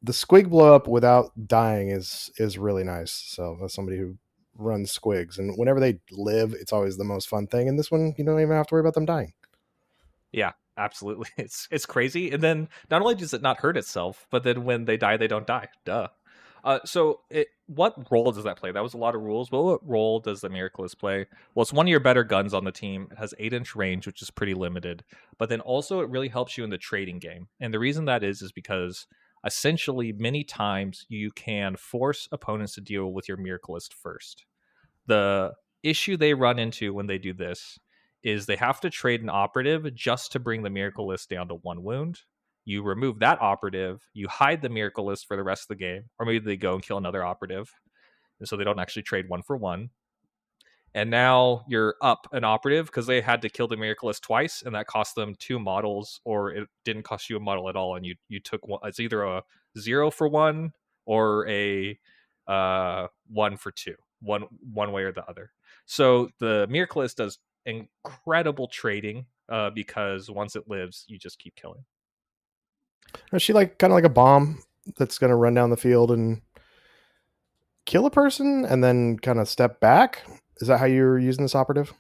squig blow up without dying is really nice. So as somebody who runs squigs, and whenever they live, it's always the most fun thing. And this one, you don't even have to worry about them dying. Yeah, absolutely. It's crazy. And then not only does it not hurt itself, but then when they die, they don't die. Duh. What role does that play? That was a lot of rules, but what role does the Miraculous play? Well, it's one of your better guns on the team. It has 8-inch range, which is pretty limited. But then also it really helps you in the trading game. And the reason that is because essentially many times you can force opponents to deal with your Miraculous first. The issue they run into when they do this is they have to trade an operative just to bring the miracle list down to 1 wound. You remove that operative, you hide the miracle list for the rest of the game, or maybe they go and kill another operative, and so they don't actually trade 1 for 1. And now you're up an operative because they had to kill the Miraculous twice, and that cost them 2 models, or it didn't cost you a model at all, and you took one. It's either a 0 for 1 or a 1 for 2, one way or the other. So the Miraculous does incredible trading because once it lives, you just keep killing. Is she like kind of like a bomb that's going to run down the field and kill a person and then kind of step back? Is that how you're using this operative?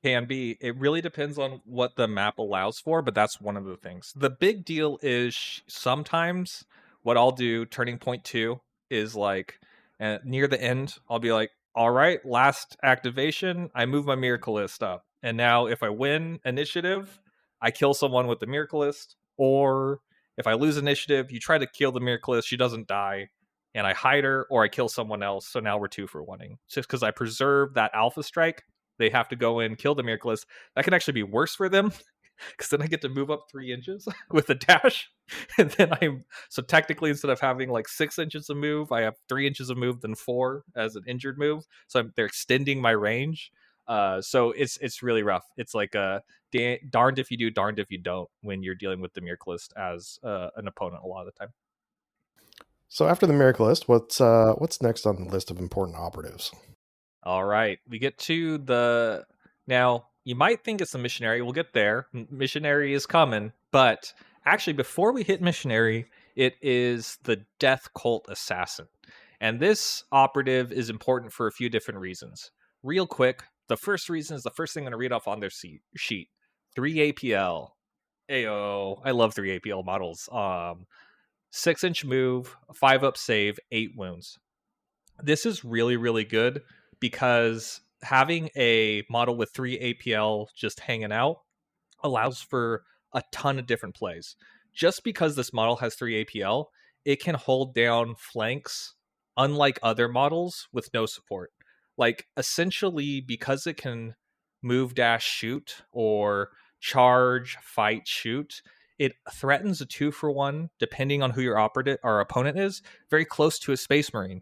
Can be. It really depends on what the map allows for, but that's one of the things. The big deal is sometimes what I'll do, turning point 2, is like near the end, I'll be like, all right, last activation, I move my Miracle List up. And now if I win initiative, I kill someone with the Miracle List. Or if I lose initiative, you try to kill the Miracle List, she doesn't die, and I hide her, or I kill someone else. So now we're 2 for 1ing. Just because I preserve that Alpha Strike, they have to go in, kill the Miraculous. That can actually be worse for them because then I get to move up 3 inches with a dash. And then so technically instead of having like 6 inches of move, I have 3 inches of move, then 4 as an injured move. So they're extending my range. So it's really rough. It's like darned if you do, darned if you don't when you're dealing with the Miraculous as an opponent a lot of the time. So after the Miraculous, what's next on the list of important operatives? All right, we get to the now. You might think it's a missionary. We'll get there. Missionary is coming, but actually, before we hit missionary, it is the death cult assassin, and this operative is important for a few different reasons. Real quick, the first reason is the first thing I'm going to read off on their sheet. 3 APL. Ayo, I love 3 APL models. 6-inch move, 5-up save, 8 wounds. This is really, really good because having a model with 3 APL just hanging out allows for a ton of different plays. Just because this model has 3 APL, it can hold down flanks unlike other models with no support. Like essentially because it can move, dash, shoot, or charge, fight, shoot, it threatens a 2-for-1 depending on who your opponent is, very close to a Space Marine.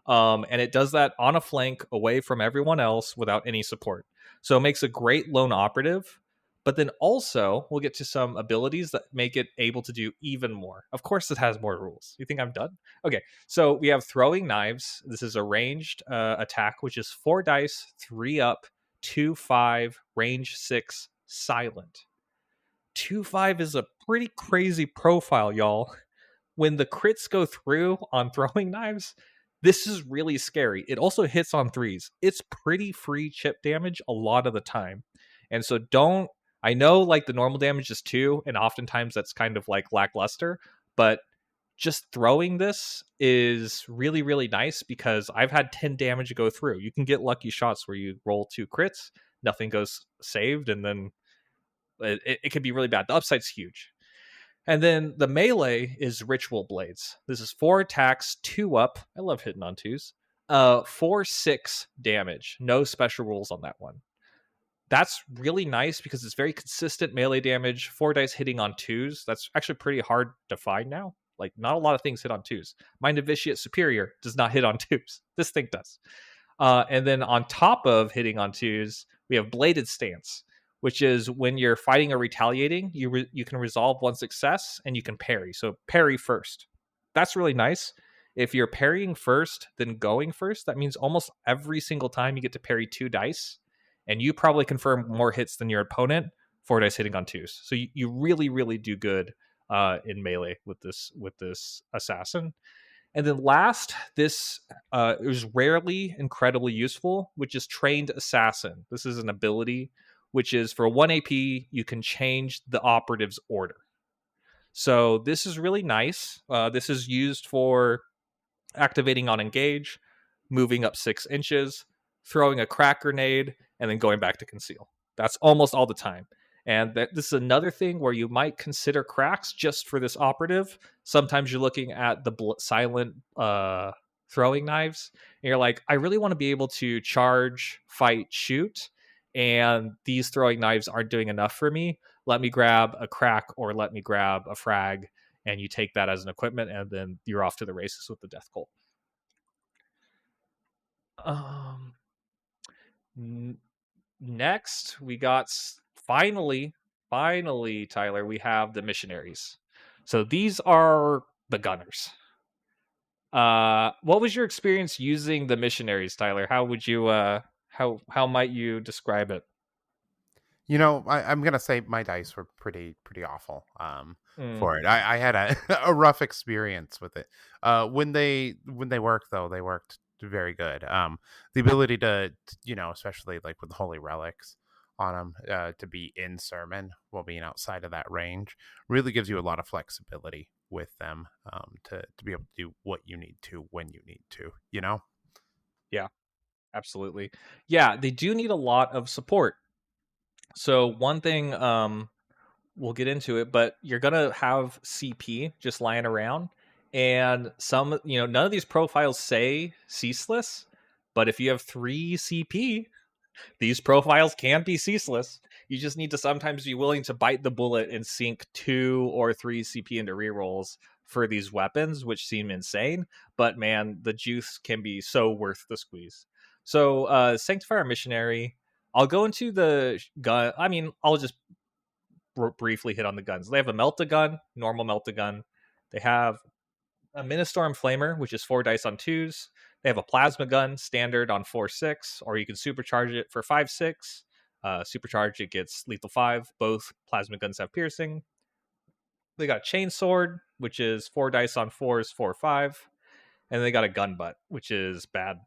And it does that on a flank away from everyone else without any support. So it makes a great lone operative, but then also we'll get to some abilities that make it able to do even more. Of course, it has more rules. You think I'm done? Okay, so we have throwing knives. This is a ranged attack, which is 4 dice, 3 up, 2-5, range 6, silent. 2-5 is a pretty crazy profile, y'all. When the crits go through on throwing knives, this is really scary. It also hits on 3s. It's pretty free chip damage a lot of the time. And so I know like the normal damage is 2, and oftentimes that's kind of like lackluster, but just throwing this is really, really nice because I've had 10 damage go through. You can get lucky shots where you roll 2 crits, nothing goes saved, and then it can be really bad. The upside's huge. And then the melee is Ritual Blades. This is 4 attacks, 2 up. I love hitting on 2s. 4-6 damage. No special rules on that one. That's really nice because it's very consistent melee damage. 4 dice hitting on 2s. That's actually pretty hard to find now. Like, not a lot of things hit on 2s. Mind of Vitiate Superior does not hit on 2s. This thing does. And then on top of hitting on 2s, we have Bladed Stance, which is when you're fighting or retaliating, you can resolve 1 success and you can parry. So parry first. That's really nice. If you're parrying first, then going first, that means almost every single time you get to parry 2 dice, and you probably confirm more hits than your opponent, 4 dice hitting on 2s. So you really, really do good in melee with this assassin. And then last, this is rarely incredibly useful, which is Trained Assassin. This is an ability which is for 1 AP, you can change the operative's order. So this is really nice. This is used for activating on engage, moving up 6 inches, throwing a crack grenade, and then going back to conceal. That's almost all the time. And this is another thing where you might consider cracks just for this operative. Sometimes you're looking at the silent throwing knives, and you're like, I really want to be able to charge, fight, shoot, and these throwing knives aren't doing enough for me. Let me grab a crack or let me grab a frag, and you take that as an equipment, and then you're off to the races with the death cult. Next, we got finally, Tyler, we have the missionaries. So these are the gunners. What was your experience using the missionaries, Tyler? How would you how might you describe it? You know, I'm gonna say my dice were pretty awful for it. I had a, a rough experience with it. When they worked though, they worked very good. The ability to especially like with holy relics on them, to be in sermon while being outside of that range really gives you a lot of flexibility with them, to be able to do what you need to when you need to. Yeah, absolutely. Yeah, they do need a lot of support. So one thing, we'll get into it, but you're gonna have CP just lying around, and none of these profiles say ceaseless, but if you have 3 CP, these profiles can be ceaseless. You just need to sometimes be willing to bite the bullet and sink 2 or 3 CP into rerolls for these weapons, which seem insane, but man, the juice can be so worth the squeeze. So Sanctifier Missionary, I'll go into the gun. I mean, I'll just briefly hit on the guns. They have a melt-a-gun, normal melt-a-gun. They have a Ministorm Flamer, which is 4 dice on 2s. They have a Plasma Gun, standard on 4/6, or you can supercharge it for 5/6. Supercharge, it gets lethal 5. Both Plasma Guns have piercing. They got a Chain Sword, which is 4 dice on 4s, 4/5. And they got a Gun Butt, which is bad.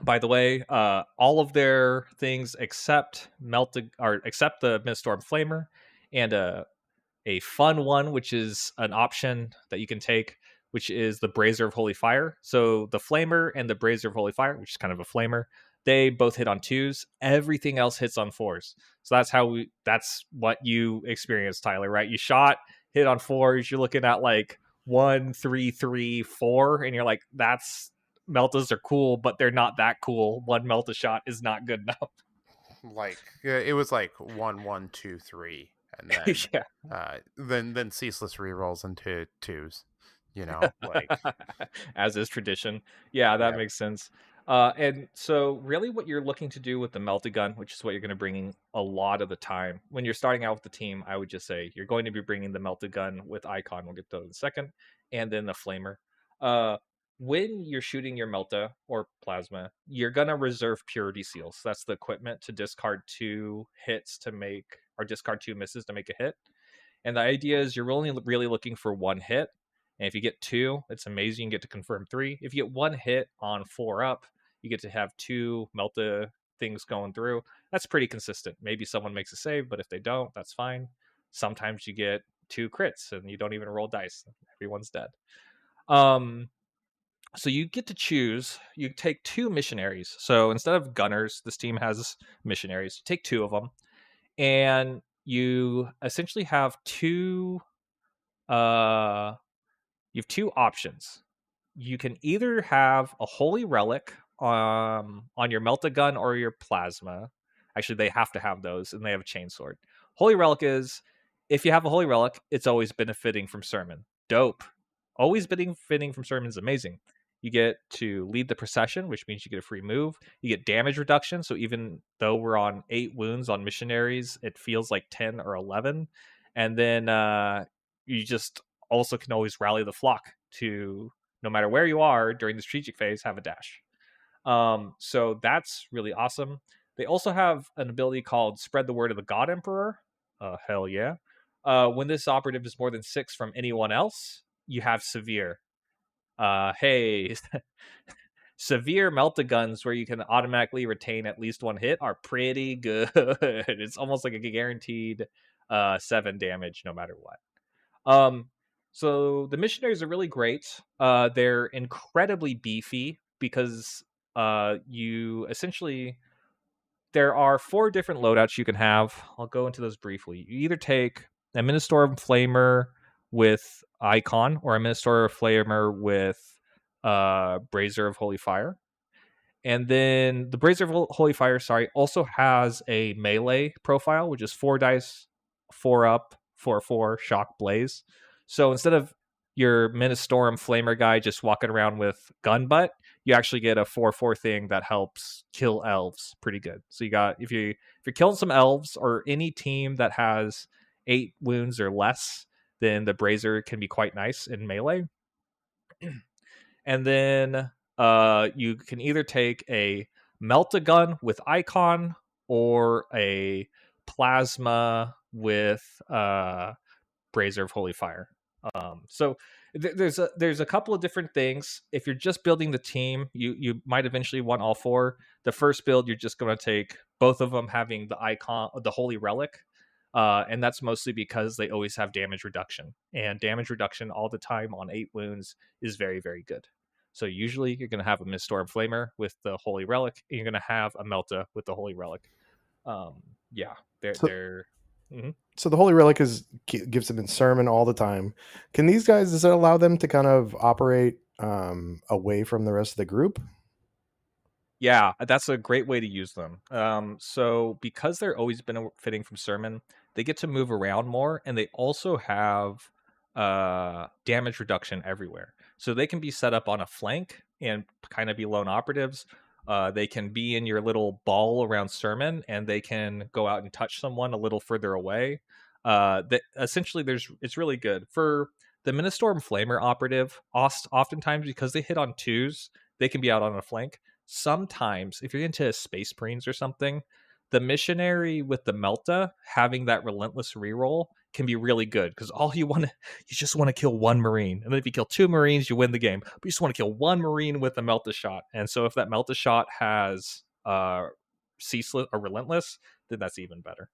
By the way, all of their things except except the Miststorm Flamer and a fun one, which is an option that you can take, which is the Brazier of Holy Fire. So the Flamer and the Brazier of Holy Fire, which is kind of a flamer, they both hit on 2s. Everything else hits on 4s. So that's what you experienced, Tyler, right? You shot, hit on 4s. You're looking at like 1, 3, 3, 4, and you're like, that's Meltas are cool, but they're not that cool. One Melta shot is not good enough. Like it was like 1, 1, 2, 3, and then yeah. Then ceaseless rerolls into 2s. Like as is tradition. Yeah, that makes sense. And so really what you're looking to do with the melted gun, which is what you're going to bring in a lot of the time when you're starting out with the team, I would just say you're going to be bringing the melted gun with icon. We'll get to that in a second. And then the flamer. When you're shooting your melta or plasma, you're going to reserve purity seals. That's the equipment to discard 2 hits to make, or discard 2 misses to make a hit. And the idea is you're only really looking for 1 hit. And if you get 2, it's amazing. You get to confirm 3. If you get 1 hit on 4 up, you get to have 2 Melta things going through. That's pretty consistent. Maybe someone makes a save, but if they don't, that's fine. Sometimes you get 2 crits and you don't even roll dice. Everyone's dead. So you get to choose. You take 2 missionaries. So instead of gunners, this team has missionaries. Take 2 of them, and you essentially have 2 you have 2 options. You can either have a holy relic on your melta gun or your plasma. Actually, they have to have those, and they have a chain sword. Holy relic is, if you have a holy relic, it's always benefiting from sermon. Dope. Always benefiting from sermon is amazing. You get to lead the procession, which means you get a free move. You get damage reduction, so even though we're on 8 wounds on missionaries, it feels like 10 or 11. And then you just also can always rally the flock to, no matter where you are during the strategic phase, have a dash. So that's really awesome. They also have an ability called Spread the Word of the God Emperor. Hell yeah. When this operative is more than 6 from anyone else, you have Severe. Hey, severe meltaguns where you can automatically retain at least one hit are pretty good. It's almost like a guaranteed 7 damage no matter what. So the missionaries are really great. They're incredibly beefy because you essentially, there are 4 different loadouts you can have. I'll go into those briefly. You either take a Ministorum Flamer with Icon or a Ministorum Flamer with Brazier of Holy Fire. And then the Brazier of Holy Fire, also has a melee profile, which is 4 dice, 4 up, 4/4 shock blaze. So instead of your Ministorum Flamer guy just walking around with gun butt, you actually get a 4/4 thing that helps kill elves pretty good. So you got, if you're killing some elves or any team that has 8 wounds or less, then the Brazier can be quite nice in melee. And then you can either take a Meltagun with Icon or a Plasma with Brazier of Holy Fire. So there's a couple of different things. If you're just building the team, you might eventually want all 4. The first build, you're just going to take both of them having the icon, the Holy Relic. And that's mostly because they always have damage reduction. And damage reduction all the time on 8 wounds is very, very good. So usually you're going to have a Miststorm Flamer with the Holy Relic, and you're going to have a Melta with the Holy Relic. Yeah, they're Mhm. So the Holy Relic gives them in sermon all the time. Can these guys, does it allow them to kind of operate away from the rest of the group? Yeah, that's a great way to use them. So because they're always benefiting from sermon, they get to move around more, and they also have damage reduction everywhere. So they can be set up on a flank and kind of be lone operatives. They can be in your little ball around sermon, and they can go out and touch someone a little further away. That essentially, it's really good for the Ministorm Flamer operative. Oftentimes, because they hit on 2s, they can be out on a flank. Sometimes, if you're into Space Marines or something, the missionary with the Melta having that relentless reroll can be really good, because you just want to kill 1 Marine, and then if you kill 2 Marines, you win the game. But you just want to kill 1 Marine with a Melta shot, and so if that Melta shot has ceaseless or relentless, then that's even better.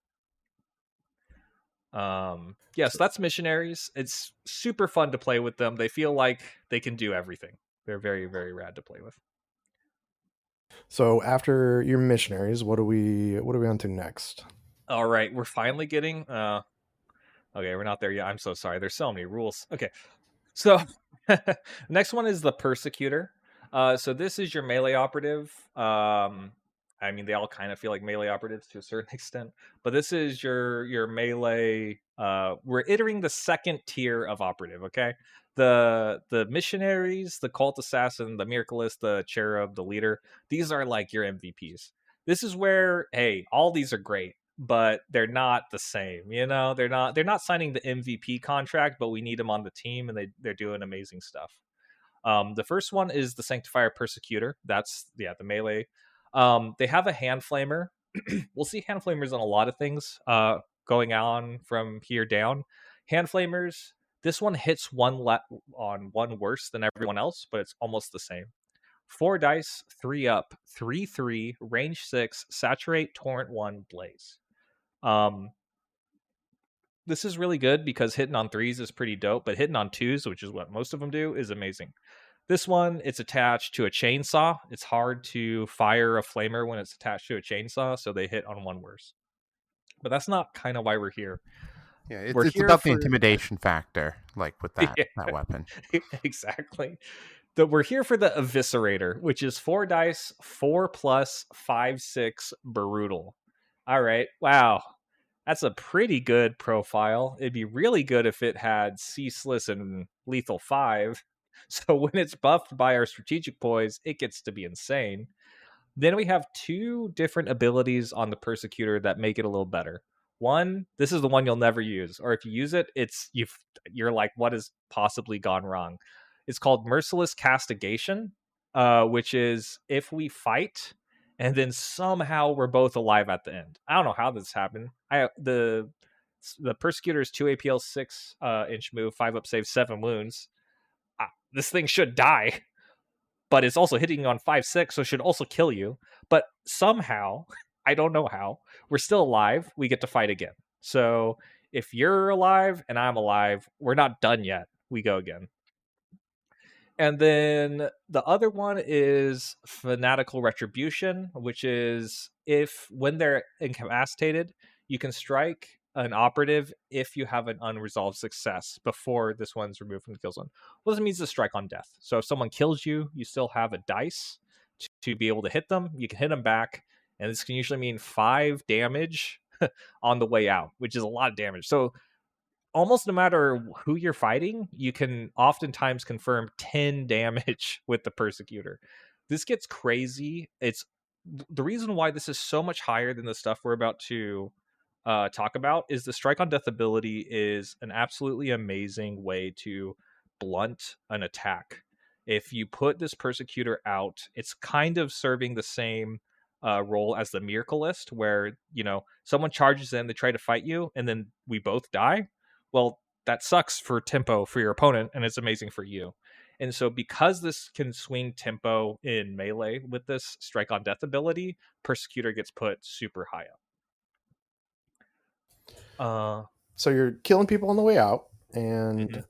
So that's missionaries. It's super fun to play with them. They feel like they can do everything. They're very, very rad to play with. So after your missionaries, what are we on to next? All right, we're finally getting okay, we're not there yet. I'm so sorry. There's so many rules. Okay. So next one is the Persecutor. So this is your melee operative. I mean, they all kind of feel like melee operatives to a certain extent, but this is your melee. We're entering the second tier of operative. Okay, the missionaries, the cult assassin, the miracleist, the cherub, the leader. These are like your MVPs. This is where, hey, all these are great, but they're not the same. You know, they're not signing the MVP contract, but we need them on the team, and they're doing amazing stuff. The first one is the Sanctifier Persecutor. That's the melee. They have a hand flamer. We'll see hand flamers on a lot of things going on from here down. Hand flamers. This one hits on one worse than everyone else, but it's almost the same. 4 dice, 3 up, 3/3, range 6, saturate, torrent 1, blaze. This is really good because hitting on 3s is pretty dope, but hitting on 2s, which is what most of them do, is amazing. This one, it's attached to a chainsaw. It's hard to fire a flamer when it's attached to a chainsaw, so they hit on 1 worse. But that's not kind of why we're here. Yeah, it's, We're it's here about the for intimidation factor, like with that Yeah, weapon. exactly. We're here for the Eviscerator, which is 4 dice, 4 plus 5, 6 brutal. All right, wow, that's a pretty good profile. It'd be really good if it had ceaseless and lethal 5. So when it's buffed by our strategic poise, it gets to be insane. Then we have 2 different abilities on the Persecutor that make it a little better. One, this is the one you'll never use, or if you use it, you're like, what has possibly gone wrong? It's called Merciless Castigation, which is if we fight and then somehow we're both alive at the end. I don't know how this happened. The Persecutor is 2 APL, 6 inch move, 5 up save, 7 wounds. This thing should die. but it's also hitting you on 5-6, so it should also kill you. But somehow, I don't know how, we're still alive. We get to fight again. So if you're alive and I'm alive, we're not done yet. We go again. And then the other one is Fanatical Retribution, which is if when they're incapacitated, you can strike an operative if you have an unresolved success before this one's removed from the kill zone. Well, this means a strike on death. So if someone kills you, you still have a dice to be able to hit them. You can hit them back, and this can usually mean 5 damage on the way out, which is a lot of damage. So almost no matter who you're fighting, you can oftentimes confirm 10 damage with the Persecutor. This gets crazy. It's the reason why this is so much higher than the stuff we're about to talk about is the Strike on Death ability is an absolutely amazing way to blunt an attack. If you put this Persecutor out, it's kind of serving the same role as the Miracleist, where, you know, someone charges in, they try to fight you, and then we both die. Well, that sucks for tempo for your opponent, and it's amazing for you. And so because this can swing tempo in melee with this Strike on Death ability, Persecutor gets put super high up. So you're killing people on the way out, and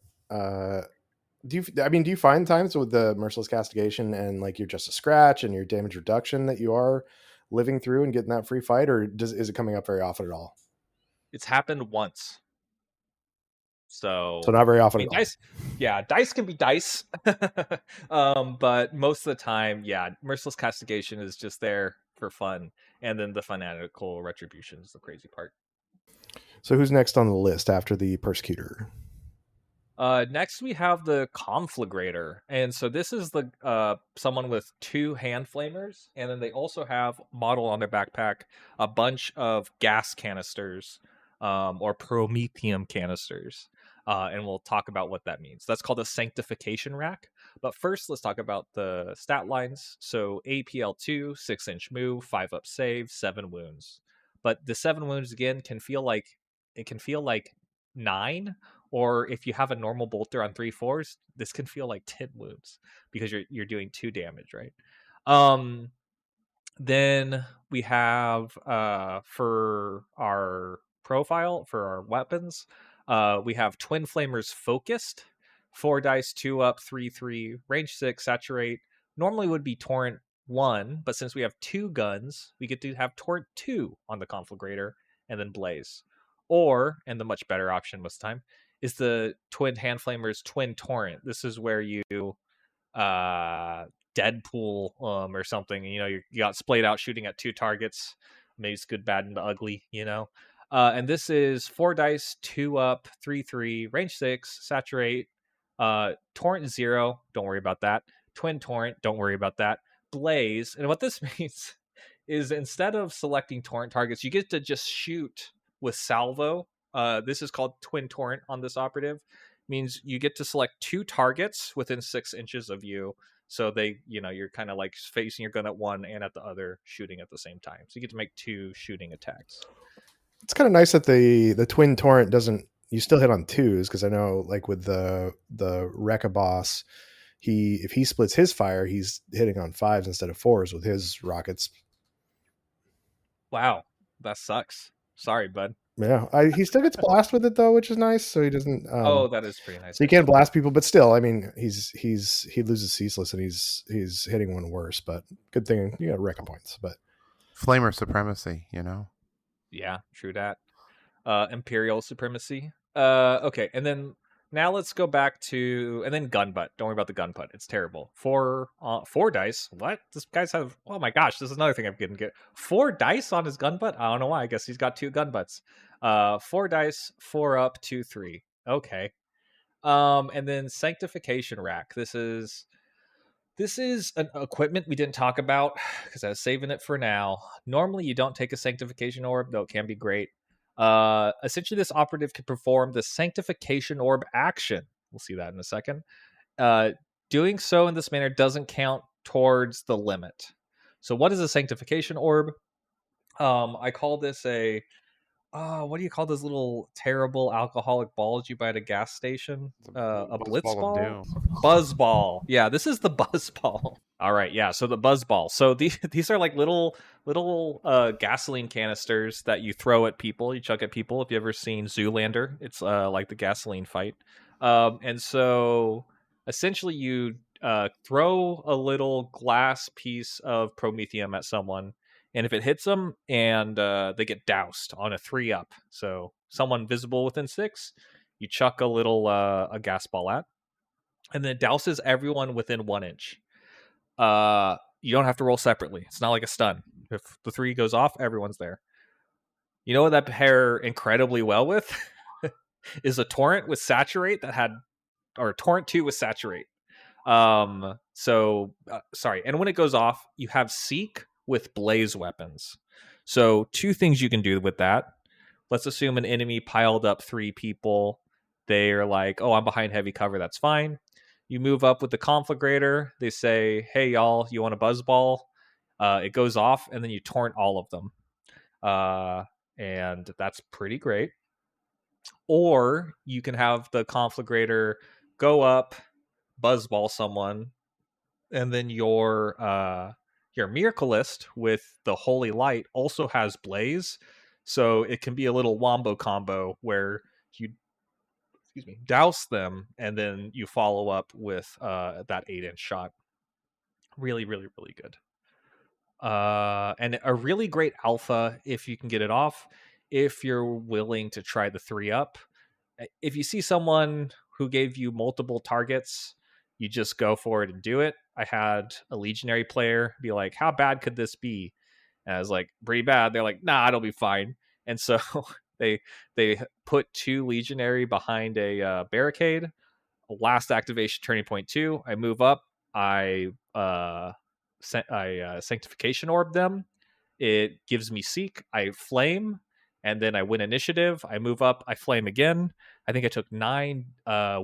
do you find times with the Merciless Castigation and like you're just a scratch and your damage reduction that you are living through and getting that free fight, or is it coming up very often at all? It's happened once. So not very often. I mean, dice can be dice. But most of the time, yeah, Merciless Castigation is just there for fun. And then the Fanatical Retribution is the crazy part. So who's next on the list after the Persecutor? Next we have the Conflagrator, and so this is the someone with 2 hand flamers, and then they also have model on their backpack a bunch of gas canisters, or promethium canisters, and we'll talk about what that means. That's called a Sanctification rack. But first, let's talk about the stat lines. So APL2, 6-inch move, 5 up save, 7 wounds. But the 7 wounds again can feel like 9. Or if you have a normal bolter on 3/4s, this can feel like 10 wounds because you're doing 2 damage, right? Then we have for our profile for our weapons, we have Twin Flamers Focused, 4 dice, 2 up, 3/3, range 6, saturate. Normally would be Torrent 1, but since we have 2 guns, we get to have Torrent 2 on the Conflagrator and then Blaze. Or, and the much better option most of the time, is the Twin Hand Flamers Twin Torrent. This is where you Deadpool or something. You know, you got splayed out shooting at 2 targets. Maybe it's good, bad, and ugly, you know. And this is 4 dice, 2 up, 3/3, range 6, saturate. Torrent 0, don't worry about that. Twin Torrent, don't worry about that. Blaze, and what this means is instead of selecting torrent targets, you get to just shoot with salvo. This is called Twin Torrent on this operative. Means you get to select 2 targets within 6 inches of you. So they, you know, you're kind of like facing your gun at one and at the other, shooting at the same time. So you get to make 2 shooting attacks. It's kind of nice that the Twin Torrent doesn't. You still hit on 2s, because I know like with the Rekka boss, if he splits his fire, he's hitting on 5s instead of 4s with his rockets. Wow, that sucks. Sorry, bud. Yeah, he still gets blast with it though, which is nice. So he doesn't. Oh, that is pretty nice. So you can't blast people, but still, I mean, he loses ceaseless and he's hitting one worse. But good thing you got Rekka points. But Flamer supremacy, you know. Yeah, true that. Imperial supremacy. Okay, and then now let's go back to and then gunbutt. Don't worry about the gunbutt. It's terrible. 4 dice. What? This guy's have. Oh my gosh, this is another thing I'm getting. 4 dice on his gunbutt. I don't know why. I guess he's got 2 gunbutts. 4 dice, 4 up, 2 3. Okay. And then sanctification rack. This is an equipment we didn't talk about because I was saving it for now. Normally, you don't take a sanctification orb, though it can be great. Essentially, this operative can perform the sanctification orb action. We'll see that in a second. Doing so in this manner doesn't count towards the limit. So what is a sanctification orb? I call this a what do you call those little terrible alcoholic balls you buy at a gas station? A blitz Ball of ball? doom. Buzz ball. Yeah, this is the buzz ball. All right, yeah. So the buzz ball. So these are like little gasoline canisters that you throw at people. You chuck at people. If you ever seen Zoolander, it's like the gasoline fight. And so essentially, you throw a little glass piece of promethium at someone, and if it hits them and they get doused on a 3-up, so someone visible within 6, you chuck a little a gas ball at, and then it douses everyone within 1 inch. You don't have to roll separately. It's not like a stun. If the 3 goes off, everyone's there. You know what that pair incredibly well with is a torrent with saturate that had, or torrent 2 with saturate. Sorry. And when it goes off, you have seek with blaze weapons. So 2 things you can do with that. Let's assume an enemy piled up 3 people. They're like, oh, I'm behind heavy cover. That's fine. You move up with the conflagrator. They say, hey, y'all, you want a buzz ball? It goes off, and then you torrent all of them. And that's pretty great. Or you can have the conflagrator go up, buzzball someone, and then your miraculist with the holy light also has blaze, so it can be a little wombo combo where you douse them and then you follow up with that 8-inch shot. Really, really, really good. And a really great alpha if you can get it off, if you're willing to try the 3-up. If you see someone who gave you multiple targets, you just go for it and do it. I had a legionary player be like, how bad could this be? And I was like, pretty bad. They're like, nah, it'll be fine. And so they put 2 legionary behind a barricade. Last activation, turning point 2. I move up. I sanctification orb them. It gives me seek. I flame, and then I win initiative. I move up. I flame again. I think I took 9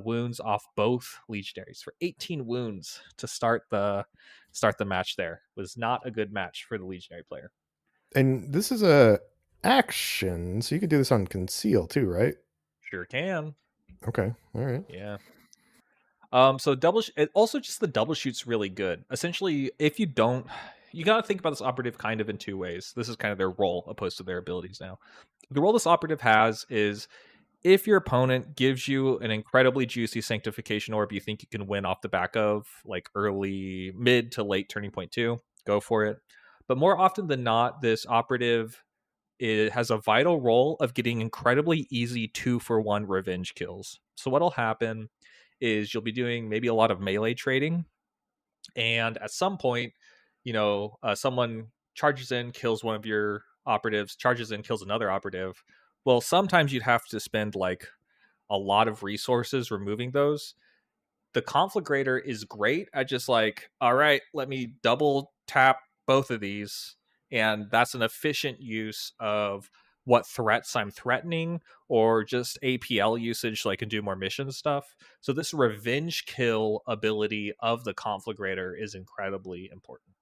wounds off both legionaries for 18 wounds to start the match. There was not a good match for the legionary player. And this is a action, so you could do this on conceal too, right? Sure can. Okay, all right. Yeah. So also just the double shoot's really good. Essentially, if you don't, you got to think about this operative kind of in 2 ways. This is kind of their role opposed to their abilities now. The role this operative has is if your opponent gives you an incredibly juicy sanctification orb you think you can win off the back of, like early, mid to late turning point 2, go for it. But more often than not, this operative, it has a vital role of getting incredibly easy 2-for-1 revenge kills. So what'll happen is you'll be doing maybe a lot of melee trading, and at some point, someone charges in, kills one of your operatives, charges in, kills another operative. Well, sometimes you'd have to spend like a lot of resources removing those. The conflagrator is great at just like, all right, let me double tap both of these, and that's an efficient use of what threats I'm threatening, or just APL usage so I can do more mission stuff. So this revenge kill ability of the conflagrator is incredibly important.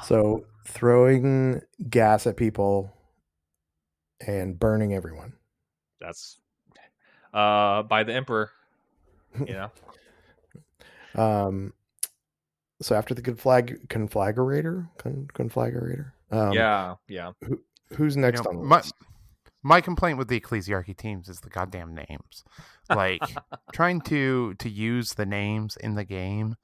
So throwing gas at people and burning everyone. That's by the Emperor, So after the conflagrator. Yeah. Who's next on the list? My complaint with the Ecclesiarchy teams is the goddamn names. Like trying to use the names in the game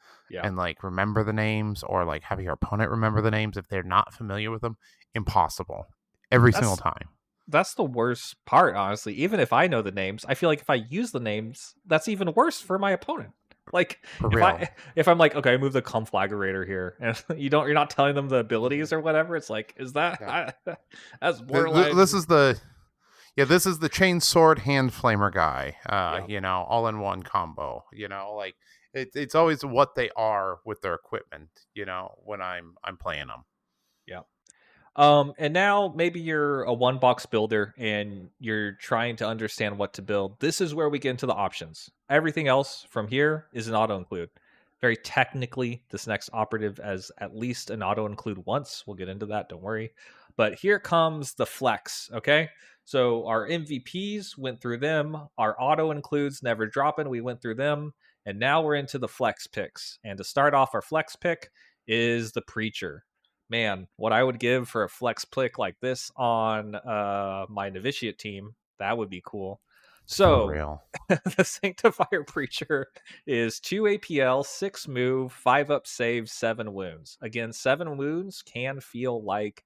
and like remember the names, or like having your opponent remember the names if they're not familiar with them, impossible. Every single time. That's the worst part, honestly. Even if I know the names, I feel like if I use the names, that's even worse for my opponent. Like if I'm like, okay, I move the conflagrator here, and you're not telling them the abilities or whatever. It's like, is that that's borderline? This is the chain sword hand flamer guy. All in one combo. Like it's always what they are with their equipment. When I'm playing them. Yeah. And now maybe you're a 1-box builder and you're trying to understand what to build. This is where we get into the options. Everything else from here is an auto include. Very technically, this next operative has at least an auto include once. We'll get into that. Don't worry. But here comes the flex, okay? So our MVPs went through them. Our auto includes never dropping. We went through them. And now we're into the flex picks. And to start off, our flex pick is the Preacher. Man, what I would give for a flex pick like this on my novitiate team, that would be cool. For So real. the Sanctifier Preacher is 2 APL, 6 move, 5 up save, 7 wounds. Again, 7 wounds can feel like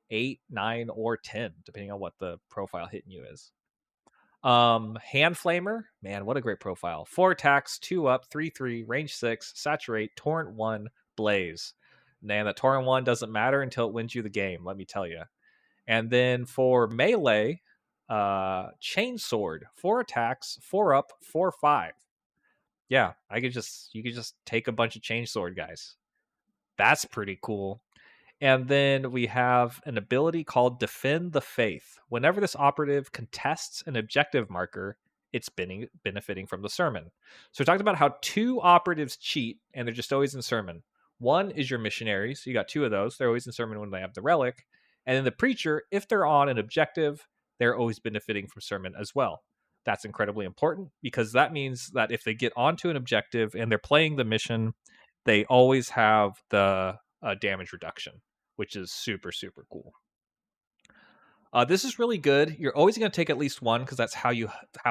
8, 9, or 10, depending on what the profile hitting you is. Hand Flamer, man, what a great profile. 4 attacks, 2 up, 3/3, range 6, saturate, torrent 1, blaze. Man, that torrent 1 doesn't matter until it wins you the game, let me tell you. And then for melee, Chainsword, 4 attacks, 4 up, 4/5. Yeah, you could just take a bunch of Chainsword guys. That's pretty cool. And then we have an ability called Defend the Faith. Whenever this operative contests an objective marker, it's benefiting from the sermon. So we talked about how 2 operatives cheat, and they're just always in sermon. One is your missionaries. You got 2 of those. They're always in sermon when they have the relic. And then the preacher, if they're on an objective, they're always benefiting from sermon as well. That's incredibly important because that means that if they get onto an objective and they're playing the mission, they always have the damage reduction, which is super, super cool. This is really good. You're always going to take at least one because that's how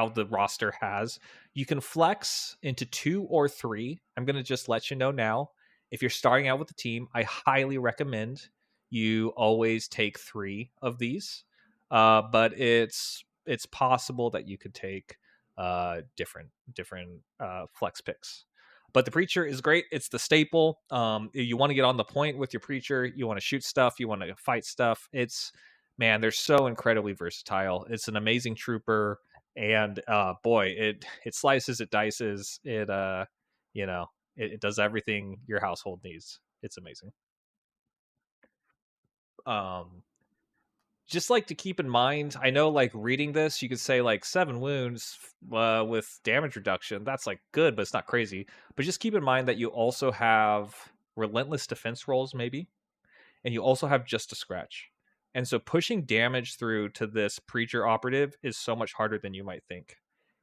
the roster has. You can flex into 2 or 3. I'm going to just let you know now. If you're starting out with the team, I highly recommend you always take 3 of these. But it's possible that you could take different flex picks. But the preacher is great. It's the staple. You want to get on the point with your preacher. You want to shoot stuff. You want to fight stuff. Man, they're so incredibly versatile. It's an amazing trooper, and boy, it slices, it dices, it does everything your household needs. It's amazing. Just like to keep in mind, I know like reading this, you could say like 7 wounds with damage reduction. That's like good, but it's not crazy. But just keep in mind that you also have relentless defense rolls, maybe, and you also have just a scratch. And so pushing damage through to this preacher operative is so much harder than you might think.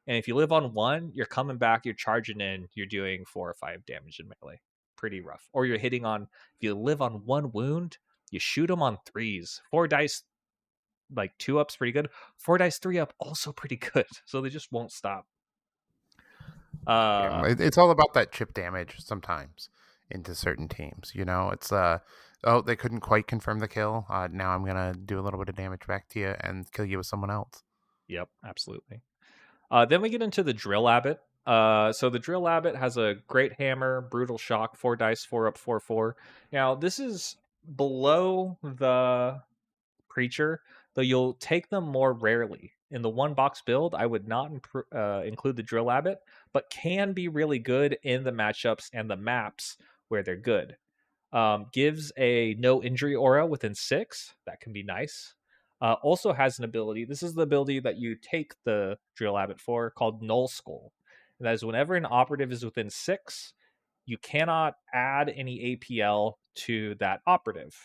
And if you live on 1, you're coming back, you're charging in, you're doing 4 or 5 damage in melee. Pretty rough. Or you're hitting on, if you live on 1 wound, you shoot them on 3s. 4 dice, like 2 up's pretty good. 4 dice, 3 up, also pretty good. So they just won't stop. It's all about that chip damage sometimes into certain teams. It's they couldn't quite confirm the kill. Now I'm gonna do a little bit of damage back to you and kill you with someone else. Yep, absolutely. Then we get into the Drill Abbot. So the Drill Abbot has a great hammer, brutal shock, 4 dice, 4 up, 4/4. Now this is below the preacher, though you'll take them more rarely. In the 1 box build, I would not include the Drill Abbot, but can be really good in the matchups and the maps where they're good. Gives a no injury aura within 6. That can be nice. Also has an ability. This is the ability that you take the Drill Abbot for, called Null Skull. And that is whenever an operative is within 6, you cannot add any APL to that operative.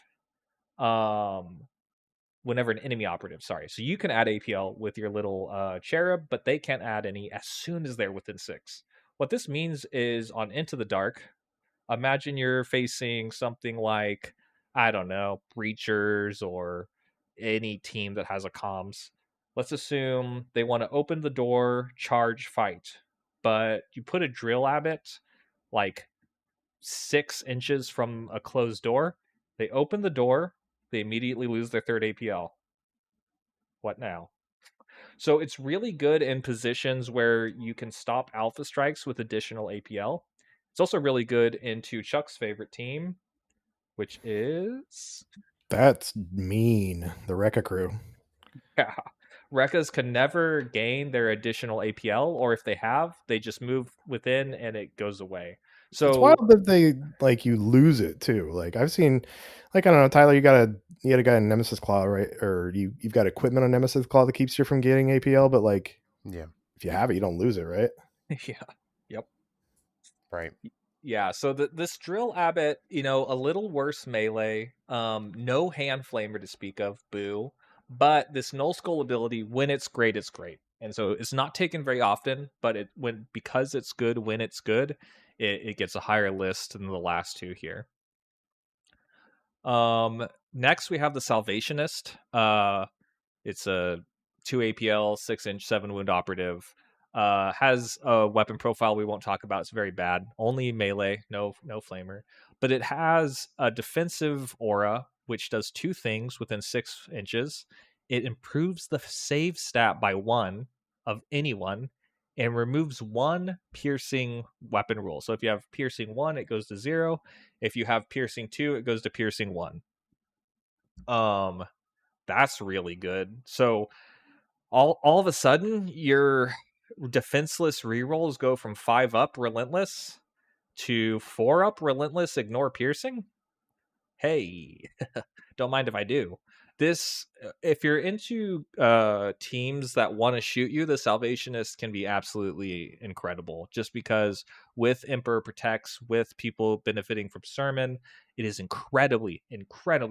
Whenever an enemy operative, sorry. So you can add APL with your little cherub, but they can't add any as soon as they're within 6. What this means is on Into the Dark, imagine you're facing something like, I don't know, Breachers or any team that has a comms. Let's assume they want to open the door, charge, fight, but you put a Drill Abbot like 6 inches from a closed door. They open the door, they immediately lose their 3rd APL. What now? So it's really good in positions where you can stop alpha strikes with additional APL. It's also really good into Chuck's favorite team, which is... That's mean. The Rekka crew. Yeah. Rekkas can never gain their additional APL, or if they have, they just move within and it goes away. So it's wild that they you lose it too. Like I've seen, I don't know, Tyler, you had a guy in Nemesis Claw, right? Or you've got equipment on Nemesis Claw that keeps you from getting APL, but yeah, if you have it, you don't lose it, right? yeah, yep, right. Yeah, so this drill abbot, a little worse melee, no hand flamer to speak of, boo. But this null skull ability, when it's great, it's great. And so it's not taken very often, but because it's good when it's good, it gets a higher list than the last two here. Next we have the Salvationist. It's a 2 APL, 6-inch, 7 wound operative. Has a weapon profile we won't talk about. It's very bad. Only melee, no flamer. But it has a defensive aura, which does two things within 6 inches. It improves the save stat by 1 of anyone and removes 1 piercing weapon rule. So if you have piercing 1, it goes to 0. If you have piercing 2, it goes to piercing 1. That's really good. So all of a sudden your defenseless rerolls go from 5 up relentless to 4 up relentless ignore piercing. Hey, don't mind if I do. This, if you're into teams that want to shoot you, the Salvationist can be absolutely incredible. Just because with Emperor Protects, with people benefiting from Sermon, it is incredibly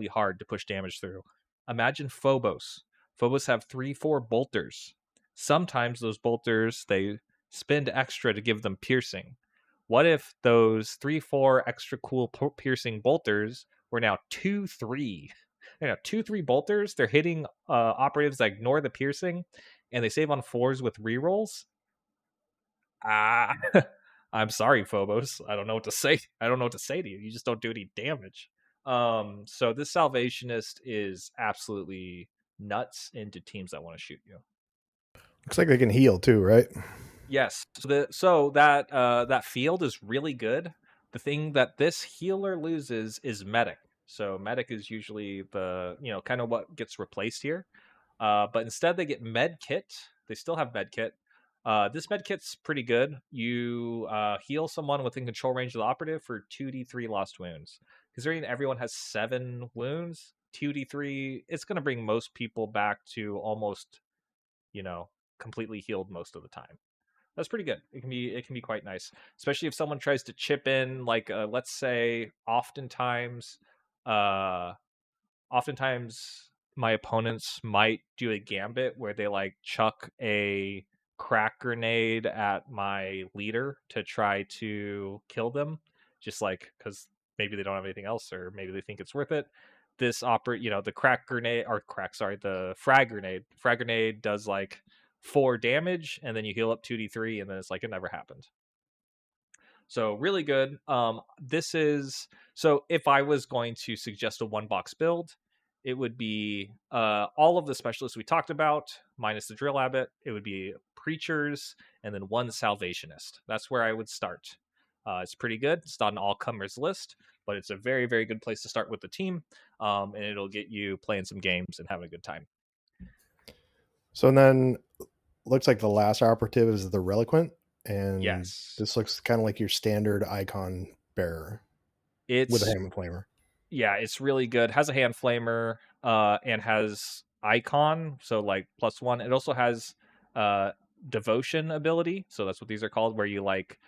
hard to push damage through. Imagine Phobos. Phobos have 3-4 bolters. Sometimes those bolters, they spend extra to give them piercing. What if those 3-4 extra cool piercing bolters were now 2-3? 2-3 bolters. They're hitting operatives that ignore the piercing, and they save on 4s with rerolls. I'm sorry, Phobos. I don't know what to say. I don't know what to say to you. You just don't do any damage. So this Salvationist is absolutely nuts into teams that want to shoot you. Looks like they can heal too, right? Yes. So that field is really good. The thing that this healer loses is medic. So medic is usually the kind of what gets replaced here. But instead they get med kit. They still have med kit. This med kit's pretty good. You heal someone within control range of the operative for 2d3 lost wounds. Considering everyone has 7 wounds, 2d3, it's going to bring most people back to almost, completely healed most of the time. That's pretty good. It can be quite nice, especially if someone tries to chip in. Like let's say, uh, oftentimes my opponents might do a gambit where they like chuck a crack grenade at my leader to try to kill them, just like because maybe they don't have anything else, or maybe they think it's worth it. The crack grenade or crack, sorry, the frag grenade. Frag grenade does like 4 damage, and then you heal up 2d3, and then it's like it never happened. So really good. This is so if I was going to suggest a 1-box build, it would be all of the specialists we talked about minus the drill abbot. It would be preachers and then 1 salvationist. That's where I would start. It's pretty good. It's not an all comers list, but it's a very, very good place to start with the team, and it'll get you playing some games and having a good time. So then, looks like the last operative is the Reliquant, and Yes, this looks kind of like your standard icon bearer with a hand flamer. Yeah, it's really good. Has a hand flamer, and has icon, so like +1. It also has devotion ability, so that's what these are called, where you like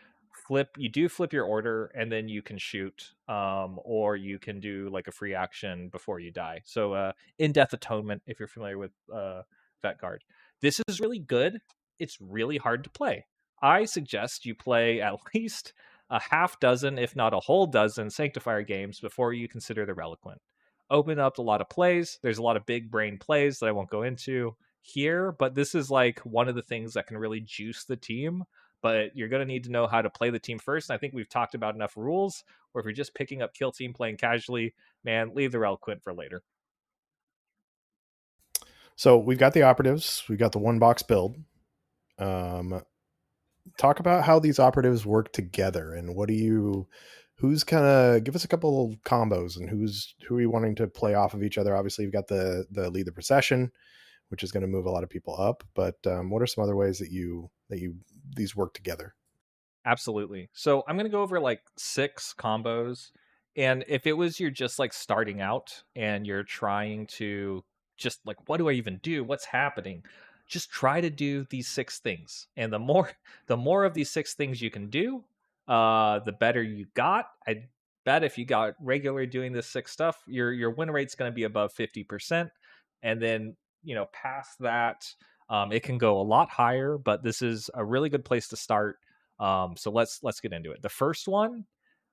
flip your order and then you can shoot, or you can do like a free action before you die. So in death atonement, if you're familiar with Vet Guard. This is really good. It's really hard to play. I suggest you play at least a half dozen, if not a whole dozen, Sanctifier games before you consider the Reliquant. Open up a lot of plays. There's a lot of big brain plays that I won't go into here, but this is like one of the things that can really juice the team. But you're going to need to know how to play the team first. And I think we've talked about enough rules, or if you're just picking up Kill Team playing casually, man, leave the Reliquant for later. So we've got the operatives. We've got the 1-box build. Talk about how these operatives work together, and who's kind of give us a couple combos, and who are you wanting to play off of each other. Obviously you've got the lead the procession, which is going to move a lot of people up, but what are some other ways that these work together? Absolutely. So I'm going to go over like 6 combos, and if it was you're just like starting out and you're trying to just like, what do I even do, what's happening, just try to do these 6 things. And the more the more of these 6 things you can do, the better you got. I bet if you got regularly doing this 6 stuff, your win rate's going to be above 50%. And then, past that, it can go a lot higher, but this is a really good place to start. So let's get into it. The first one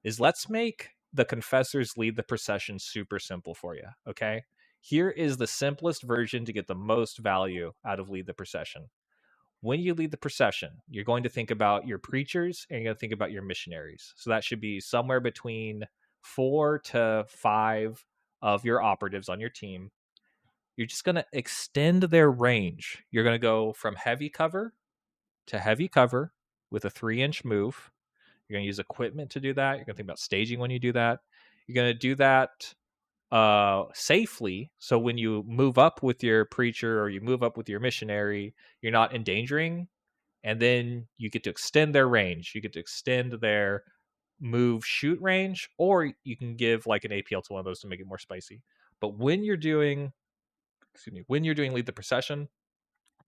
is, let's make the confessors lead the procession super simple for you. Okay. Here is the simplest version to get the most value out of lead the procession. When you lead the procession, you're going to think about your preachers and you're going to think about your missionaries. So that should be somewhere between 4 to 5 of your operatives on your team. You're just going to extend their range. You're going to go from heavy cover to heavy cover with a 3-inch move. You're going to use equipment to do that. You're going to think about staging when you do that. You're going to do that safely. So when you move up with your preacher or you move up with your missionary, you're not endangering. And then you get to extend their range. You get to extend their move shoot range, or you can give like an APL to one of those to make it more spicy. But when you're doing lead the procession,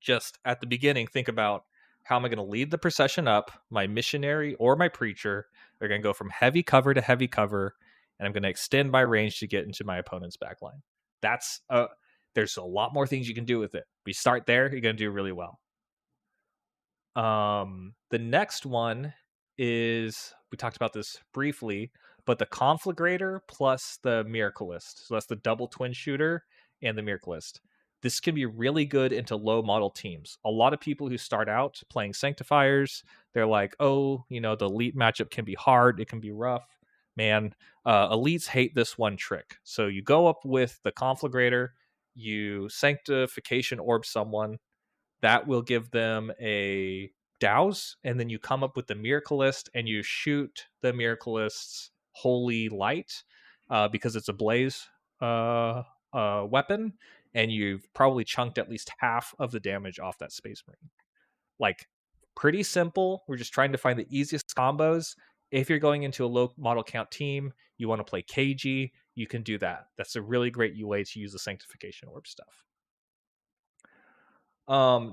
just at the beginning, think about, how am I going to lead the procession up? My missionary or my preacher, they're going to go from heavy cover to heavy cover, and I'm going to extend my range to get into my opponent's backline. That's there's a lot more things you can do with it. But you start there, you're going to do really well. The next one is, we talked about this briefly, but the Conflagrator plus the Miracleist. So that's the double twin shooter and the Miracleist. This can be really good into low model teams. A lot of people who start out playing Sanctifiers, they're like, oh, the elite matchup can be hard. It can be rough. Man, elites hate this one trick. So you go up with the Conflagrator, you Sanctification Orb someone, that will give them a douse, and then you come up with the Miracleist and you shoot the Miracleist's holy light, because it's a blaze weapon, and you've probably chunked at least half of the damage off that Space Marine. Like, pretty simple. We're just trying to find the easiest combos. If you're going into a low model count team, you want to play KG, you can do that. That's a really great way to use the Sanctification Orb stuff.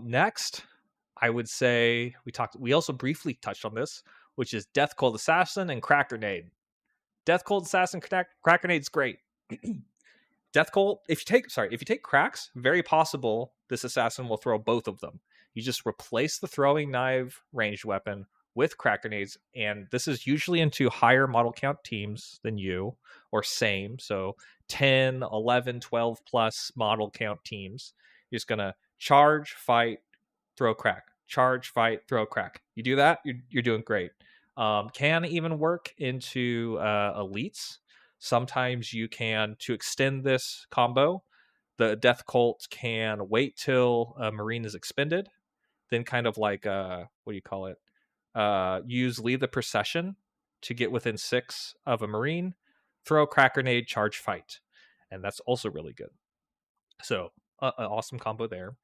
Next, I would say we also briefly touched on this, which is Death Cold Assassin and Crack Grenade. Death Cold Assassin, Crack Grenade's great. Death Cold, if you take cracks, very possible this assassin will throw both of them. You just replace the throwing knife ranged weapon with crack grenades, and this is usually into higher model count teams than you, or same, so 10, 11, 12 plus model count teams. You're just gonna charge, fight, throw crack, charge, fight, throw crack. You do that, you're doing great. Can even work into elites. Sometimes you can, to extend this combo, the Death Cult can wait till a Marine is expended, then kind of like use Lead the Procession to get within 6 of a Marine, throw Crack Grenade, charge, fight, and that's also really good. So an awesome combo there.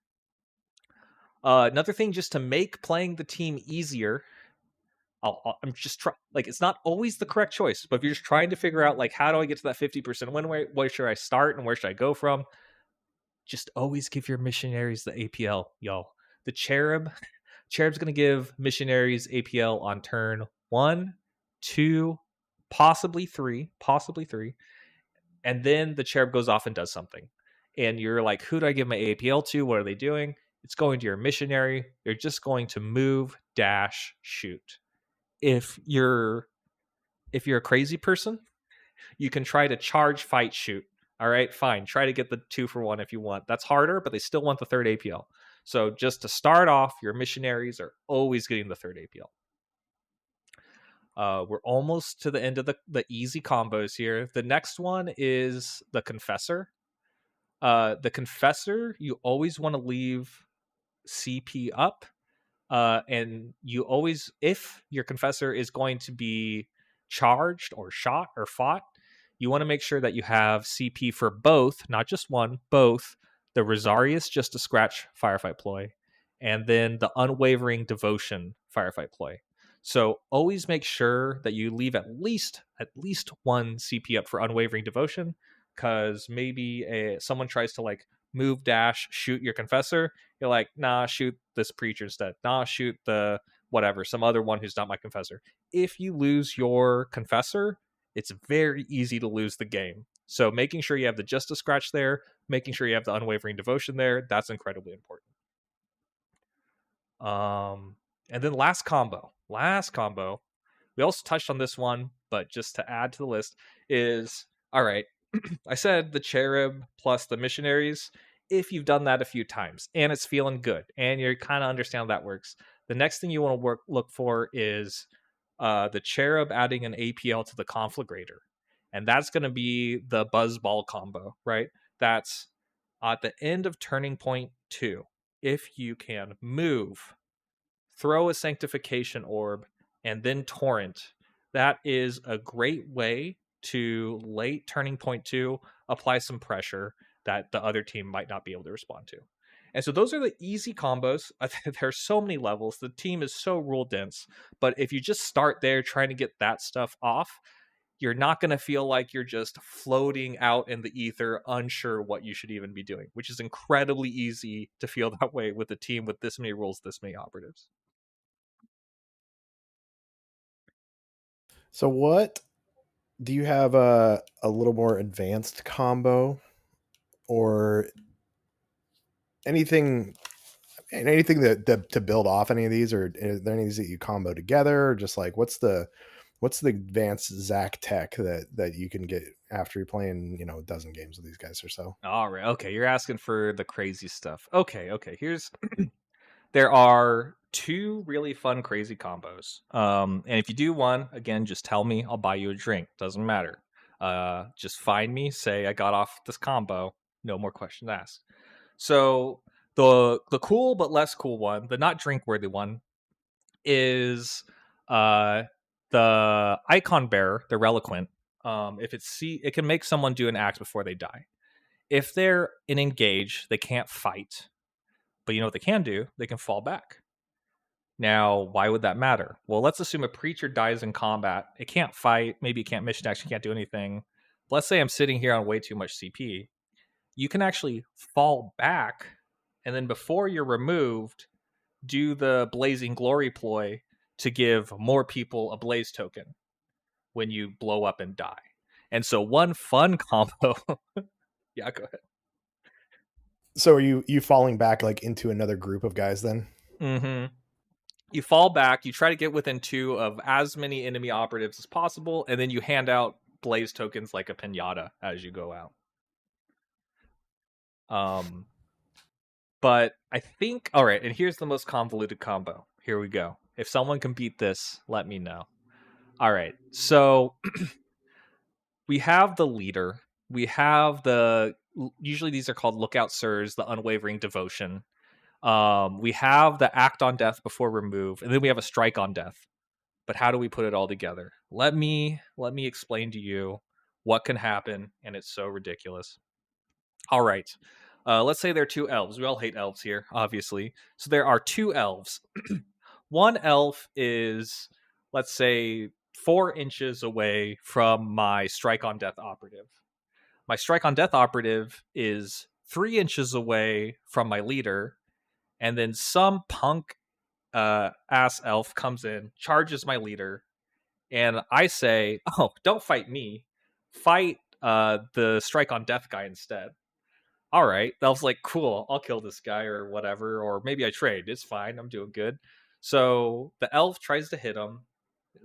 Another thing, just to make playing the team easier, I'm just trying, like, it's not always the correct choice, but if you're just trying to figure out, like, how do I get to that 50% win rate, where should I start and where should I go from, just always give your missionaries the APL, y'all. The Cherub's going to give missionaries APL on turn 1, 2, possibly 3, and then the Cherub goes off and does something. And you're like, who do I give my APL to? What are they doing? It's going to your missionary. They're just going to move, dash, shoot. If you're a crazy person, you can try to charge, fight, shoot. All right, fine. Try to get the 2-for-1 if you want. That's harder, but they still want the third APL. So just to start off, your missionaries are always getting the third APL. We're almost to the end of the easy combos here. The next one is the Confessor. The Confessor, you always want to leave CP up. And you always, if your Confessor is going to be charged or shot or fought, you want to make sure that you have CP for both, not just one, both the Rosarius just to scratch Firefight Ploy, and then the Unwavering Devotion Firefight Ploy. So always make sure that you leave at least one CP up for Unwavering Devotion, because maybe someone tries to like move, dash, shoot your Confessor. You're like, nah, shoot this preacher instead. Nah, shoot the whatever, some other one who's not my confessor. If you lose your confessor, it's very easy to lose the game. So making sure you have the Just a Scratch there, making sure you have the Unwavering Devotion there, that's incredibly important. And then last combo. We also touched on this one, but just to add to the list is, all right, I said the Cherub plus the Missionaries. If you've done that a few times and it's feeling good and you kind of understand how that works, the next thing you want to look for is the Cherub adding an APL to the Conflagrator. And that's going to be the Buzzball combo, right? That's at the end of Turning Point 2. If you can move, throw a Sanctification Orb, and then Torrent, that is a great way to late Turning Point 2 apply some pressure that the other team might not be able to respond to. And so those are the easy combos. There's so many levels. The team is so rule dense. But if you just start there trying to get that stuff off, you're not going to feel like you're just floating out in the ether, unsure what you should even be doing, which is incredibly easy to feel that way with a team with this many rules, this many operatives. So what do you have a little more advanced combo or anything that to build off any of these, or are there any of these that you combo together, or just like what's the advanced Zack tech that you can get after you're playing, a dozen games with these guys or so? All right. Okay. You're asking for the crazy stuff. Okay. Here's there are two really fun, crazy combos. And if you do one, again, just tell me. I'll buy you a drink. Doesn't matter. Just find me. Say I got off this combo. No more questions asked. So the cool but less cool one, the not drink worthy one, is the Icon Bearer, the Reliquant. If it can make someone do an act before they die. If they're in engage, they can't fight. But you know what they can do? They can fall back. Now, why would that matter? Well, let's assume a preacher dies in combat. It can't fight. Maybe it can't mission action, can't do anything. But let's say I'm sitting here on way too much CP. You can actually fall back, and then before you're removed, do the Blazing Glory ploy to give more people a Blaze token when you blow up and die. And so one fun combo... Yeah, go ahead. So are you falling back like into another group of guys then? Mm-hmm. You fall back, you try to get within 2 of as many enemy operatives as possible, and then you hand out Blaze tokens like a pinata as you go out. But I think, all right, and here's the most convoluted combo. Here we go. If someone can beat this, let me know. All right, so we have the leader. We have usually these are called Lookout Sirs, the Unwavering Devotion. We have the Act on Death before remove, and then we have a Strike on Death. But how do we put it all together? Let me explain to you what can happen, and it's so ridiculous. All right. Let's say there are 2 elves. We all hate elves here, obviously. So there are 2 elves. One elf is, let's say, 4 inches away from my Strike on Death operative. My Strike on Death operative is 3 inches away from my leader, and then some punk ass elf comes in, charges my leader, and I say, "Oh, don't fight me. Fight the Strike on Death guy instead." All right. The elf's like, "Cool, I'll kill this guy or whatever, or maybe I trade. It's fine. I'm doing good." So the elf tries to hit him.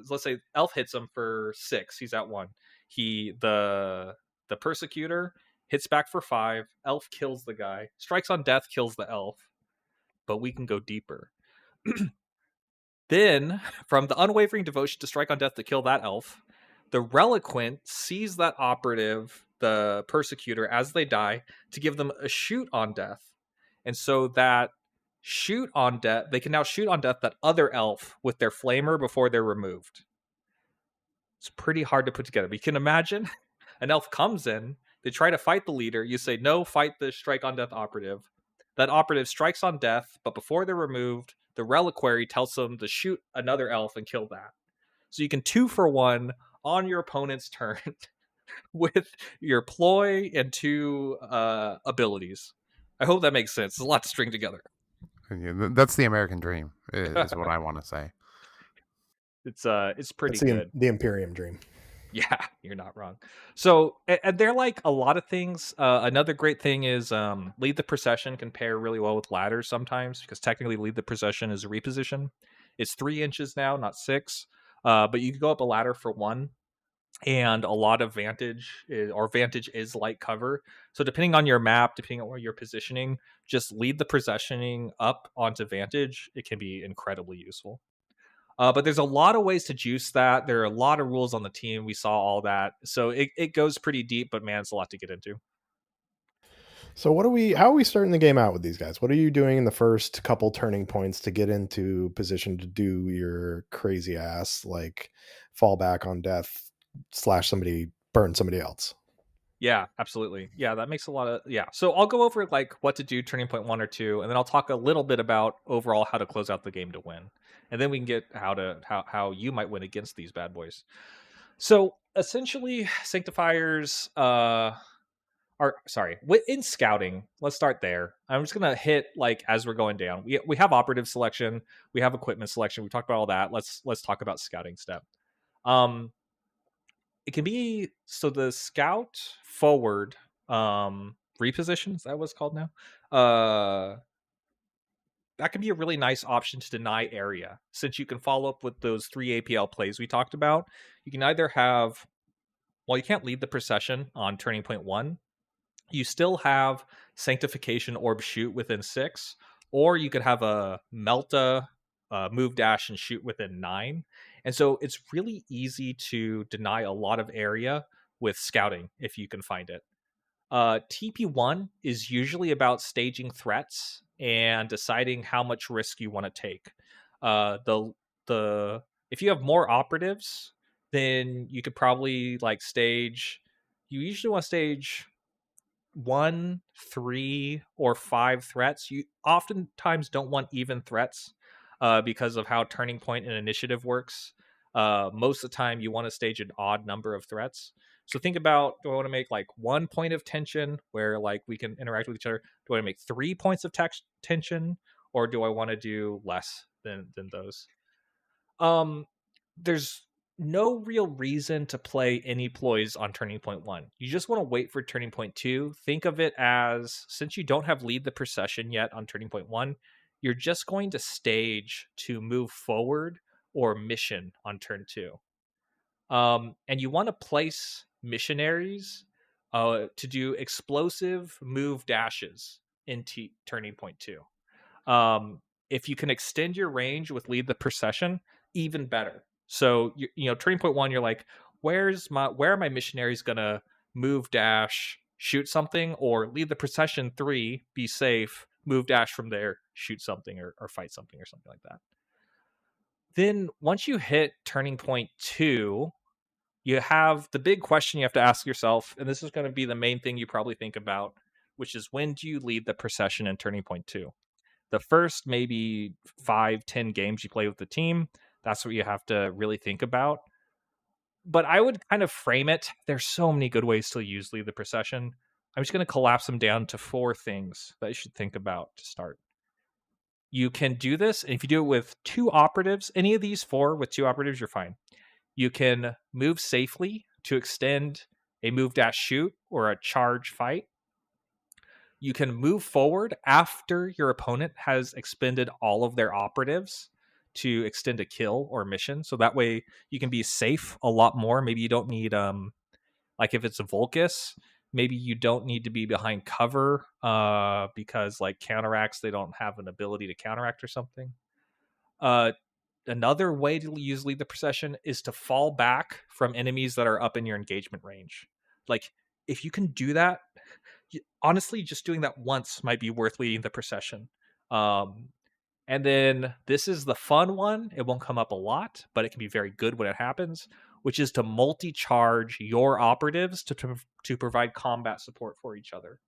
Let's say elf hits him for 6. He's at 1. The persecutor hits back for 5. Elf kills the guy. Strikes on Death kills the elf. But we can go deeper. Then, from the Unwavering Devotion to Strike on Death to kill that elf, the Reliquant sees that operative, the Persecutor, as they die, to give them a Shoot on Death. And so that Shoot on Death, they can now shoot on death that other elf with their Flamer before they're removed. It's pretty hard to put together. But you can imagine an elf comes in, they try to fight the leader, you say, "No, fight the Strike on Death operative." That operative strikes on death, but before they're removed, the Reliquary tells them to shoot another elf and kill that. So you can 2 for 1 on your opponent's turn with your ploy and 2 abilities. I hope that makes sense. It's a lot to string together. That's the American dream, is what I want to say. It's pretty It's good. the Imperium dream. Yeah, you're not wrong. So, and they're like a lot of things. Another great thing is lead the procession can pair really well with ladders sometimes, because technically lead the procession is a reposition. It's 3 inches now, not 6. But you can go up a ladder for 1, and a lot of vantage is light cover. So depending on your map, depending on where you're positioning, just lead the processioning up onto vantage. It can be incredibly useful. But there's a lot of ways to juice that. There are a lot of rules on the team. We saw all that. So it goes pretty deep, but man, it's a lot to get into. So how are we starting the game out with these guys? What are you doing in the first couple turning points to get into position to do your crazy ass like fall back on death slash somebody burn somebody else? Yeah, absolutely. Yeah, that makes a lot of So I'll go over like what to do turning point 1 or 2, and then I'll talk a little bit about overall how to close out the game to win. And then we can get how you might win against these bad boys. So essentially, Sanctifiers in scouting. Let's start there. I'm just gonna hit like as we're going down. We have operative selection, we have equipment selection. We talked about all that. Let's talk about scouting step. Um, it can be so the scout forward reposition, is that what's called now? That can be a really nice option to deny area, since you can follow up with those 3 APL plays we talked about. You can either have, well, you can't lead the procession on turning point 1. You still have sanctification orb shoot within 6, or you could have a melta move dash and shoot within 9. And so it's really easy to deny a lot of area with scouting if you can find it. TP1 is usually about staging threats and deciding how much risk you want to take. The If you have more operatives, then you could probably like stage. You usually want to stage 1, 3, or 5 threats. You oftentimes don't want even threats because of how turning point and initiative works. Most of the time, you want to stage an odd number of threats. So think about: do I want to make like 1 point of tension where like we can interact with each other? Do I want to make 3 points of tension, or do I want to do less than those? Um, there's no real reason to play any ploys on turning point 1. You just want to wait for turning point 2. Think of it as, since you don't have lead the procession yet on turning point 1, you're just going to stage to move forward or mission on turn 2. And you want to place missionaries to do explosive move dashes into turning point 2. If you can extend your range with lead the procession, even better. So turning point 1, you're like, where are my missionaries gonna move dash shoot something, or lead the procession 3, be safe, move dash from there, shoot something or fight something or something like that. Then once you hit turning point 2, you have the big question you have to ask yourself, and this is going to be the main thing you probably think about, which is, when do you lead the procession in turning point 2? The first maybe 5-10 games you play with the team, that's what you have to really think about. But I would kind of frame it, there's so many good ways to use lead the procession. I'm just going to collapse them down to 4 things that you should think about to start. You can do this, and if you do it with 2 operatives, any of these 4 with 2 operatives, you're fine. You can move safely to extend a move dash shoot or a charge fight. You can move forward after your opponent has expended all of their operatives to extend a kill or mission. So that way you can be safe a lot more. Maybe you don't need, like if it's a Volcus, maybe you don't need to be behind cover because like counteracts, they don't have an ability to counteract or something. Another way to use lead the procession is to fall back from enemies that are up in your engagement range. Like if you can do that, honestly, just doing that once might be worth leading the procession. And then this is the fun one. It won't come up a lot, but it can be very good when it happens, which is to multi-charge your operatives to provide combat support for each other.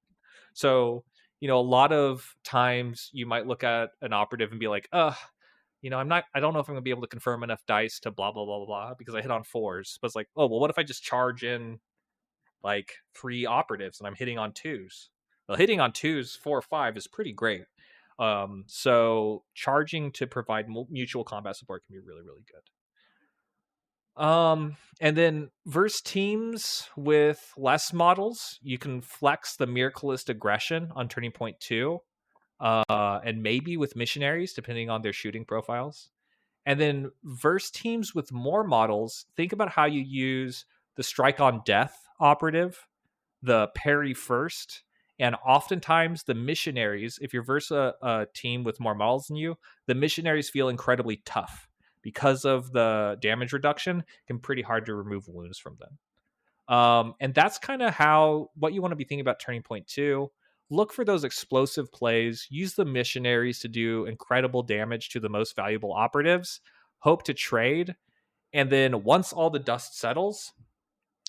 So, a lot of times you might look at an operative and be like, I don't know if I'm gonna be able to confirm enough dice to blah, blah, blah, blah, blah, because I hit on 4s. But it's like, oh, well, what if I just charge in like 3 operatives and I'm hitting on 2s? Well, hitting on 2s, 4 or 5 is pretty great. So charging to provide mutual combat support can be really, really good. And then versus teams with less models, you can flex the Miracleist aggression on Turning Point 2, and maybe with missionaries, depending on their shooting profiles. And then versus teams with more models, think about how you use the strike on death operative, the parry first, and oftentimes the missionaries. If you're versus a team with more models than you, the missionaries feel incredibly tough because of the damage reduction. It can be pretty hard to remove wounds from them. And that's kind of how what you want to be thinking about Turning Point 2. Look for those explosive plays. Use the missionaries to do incredible damage to the most valuable operatives. Hope to trade, and then once all the dust settles,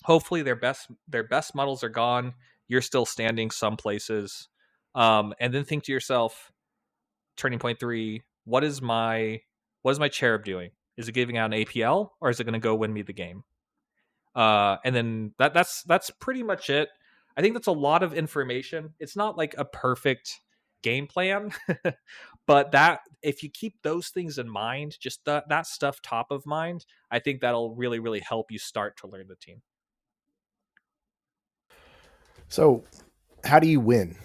hopefully their best models are gone. You're still standing some places, and then think to yourself, Turning Point 3, what is my cherub doing? Is it giving out an APL, or is it going to go win me the game? And then that's pretty much it. I think that's a lot of information. It's not like a perfect game plan, but that if you keep those things in mind, just that stuff top of mind, I think that'll really, really help you start to learn the team. So, how do you win?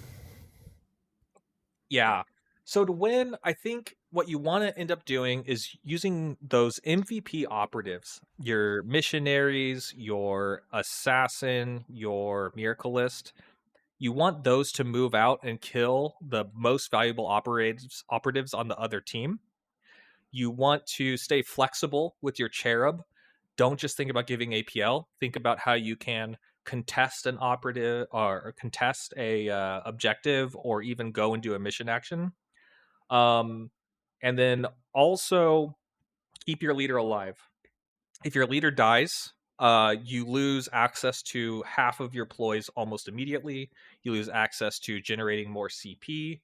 Yeah. So to win, I think what you want to end up doing is using those MVP operatives, your missionaries, your assassin, your miracleist. You want those to move out and kill the most valuable operatives on the other team. You want to stay flexible with your cherub. Don't just think about giving APL. Think about how you can contest an operative or contest a objective, or even go and do a mission action. Um, and then also keep your leader alive. If your leader dies, you lose access to half of your ploys almost immediately. You lose access to generating more CP.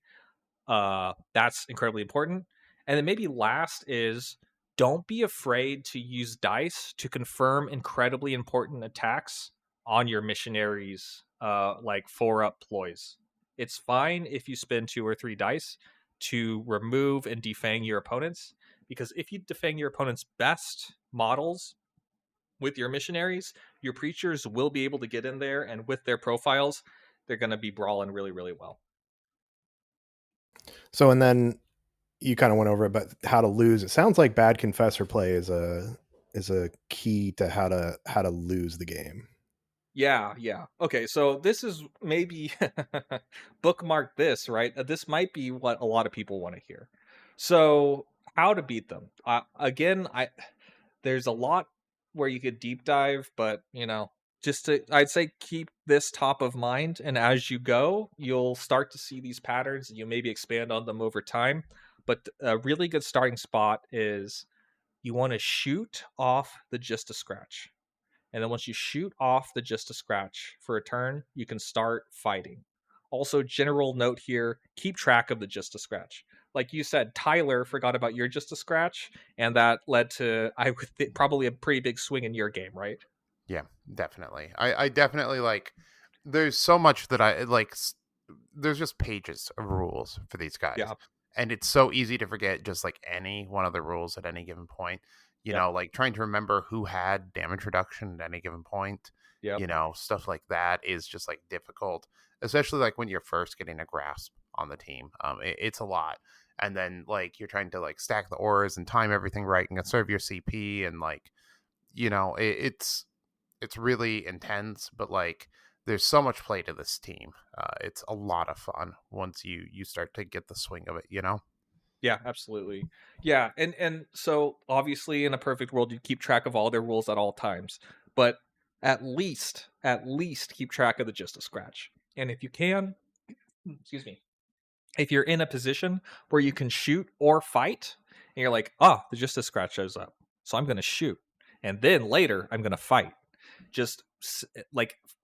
That's incredibly important. And then maybe last is, don't be afraid to use dice to confirm incredibly important attacks on your missionaries, like 4-up ploys. It's fine if you spend 2 or 3 dice to remove and defang your opponents, because if you defang your opponent's best models with your missionaries, your preachers will be able to get in there, and with their profiles, they're going to be brawling really, really well. So, and then you kind of went over it, but how to lose. It sounds like bad confessor play is a key to how to lose the game. Yeah, yeah. Okay, so this is maybe bookmark this, right? This might be what a lot of people want to hear. So, how to beat them? Again, there's a lot where you could deep dive, but I'd say keep this top of mind, and as you go, you'll start to see these patterns, and you maybe expand on them over time. But a really good starting spot is you want to shoot off the just a scratch. And then once you shoot off the just a scratch for a turn, you can start fighting. Also, general note here, keep track of the just a scratch. Like you said, Tyler forgot about your just a scratch, and that led to probably a pretty big swing in your game, right? Yeah, definitely. I definitely like. There's so much that I like. There's just pages of rules for these guys, Yeah. and it's so easy to forget just like any one of the rules at any given point. Yep. Like trying to remember who had damage reduction at any given point. Yep. Stuff like that is just like difficult, especially like when you're first getting a grasp on the team. It's a lot, and then like you're trying to like stack the auras and time everything right and conserve your CP, and like it's really intense, but like there's so much play to this team. It's a lot of fun once you start to get the swing of it. Yeah, absolutely. Yeah, and so obviously in a perfect world you keep track of all their rules at all times, but at least keep track of the just a scratch. And if you can, excuse me, if you're in a position where you can shoot or fight, and you're like, oh, the just a scratch shows up, so I'm going to shoot, and then later I'm going to fight. Just just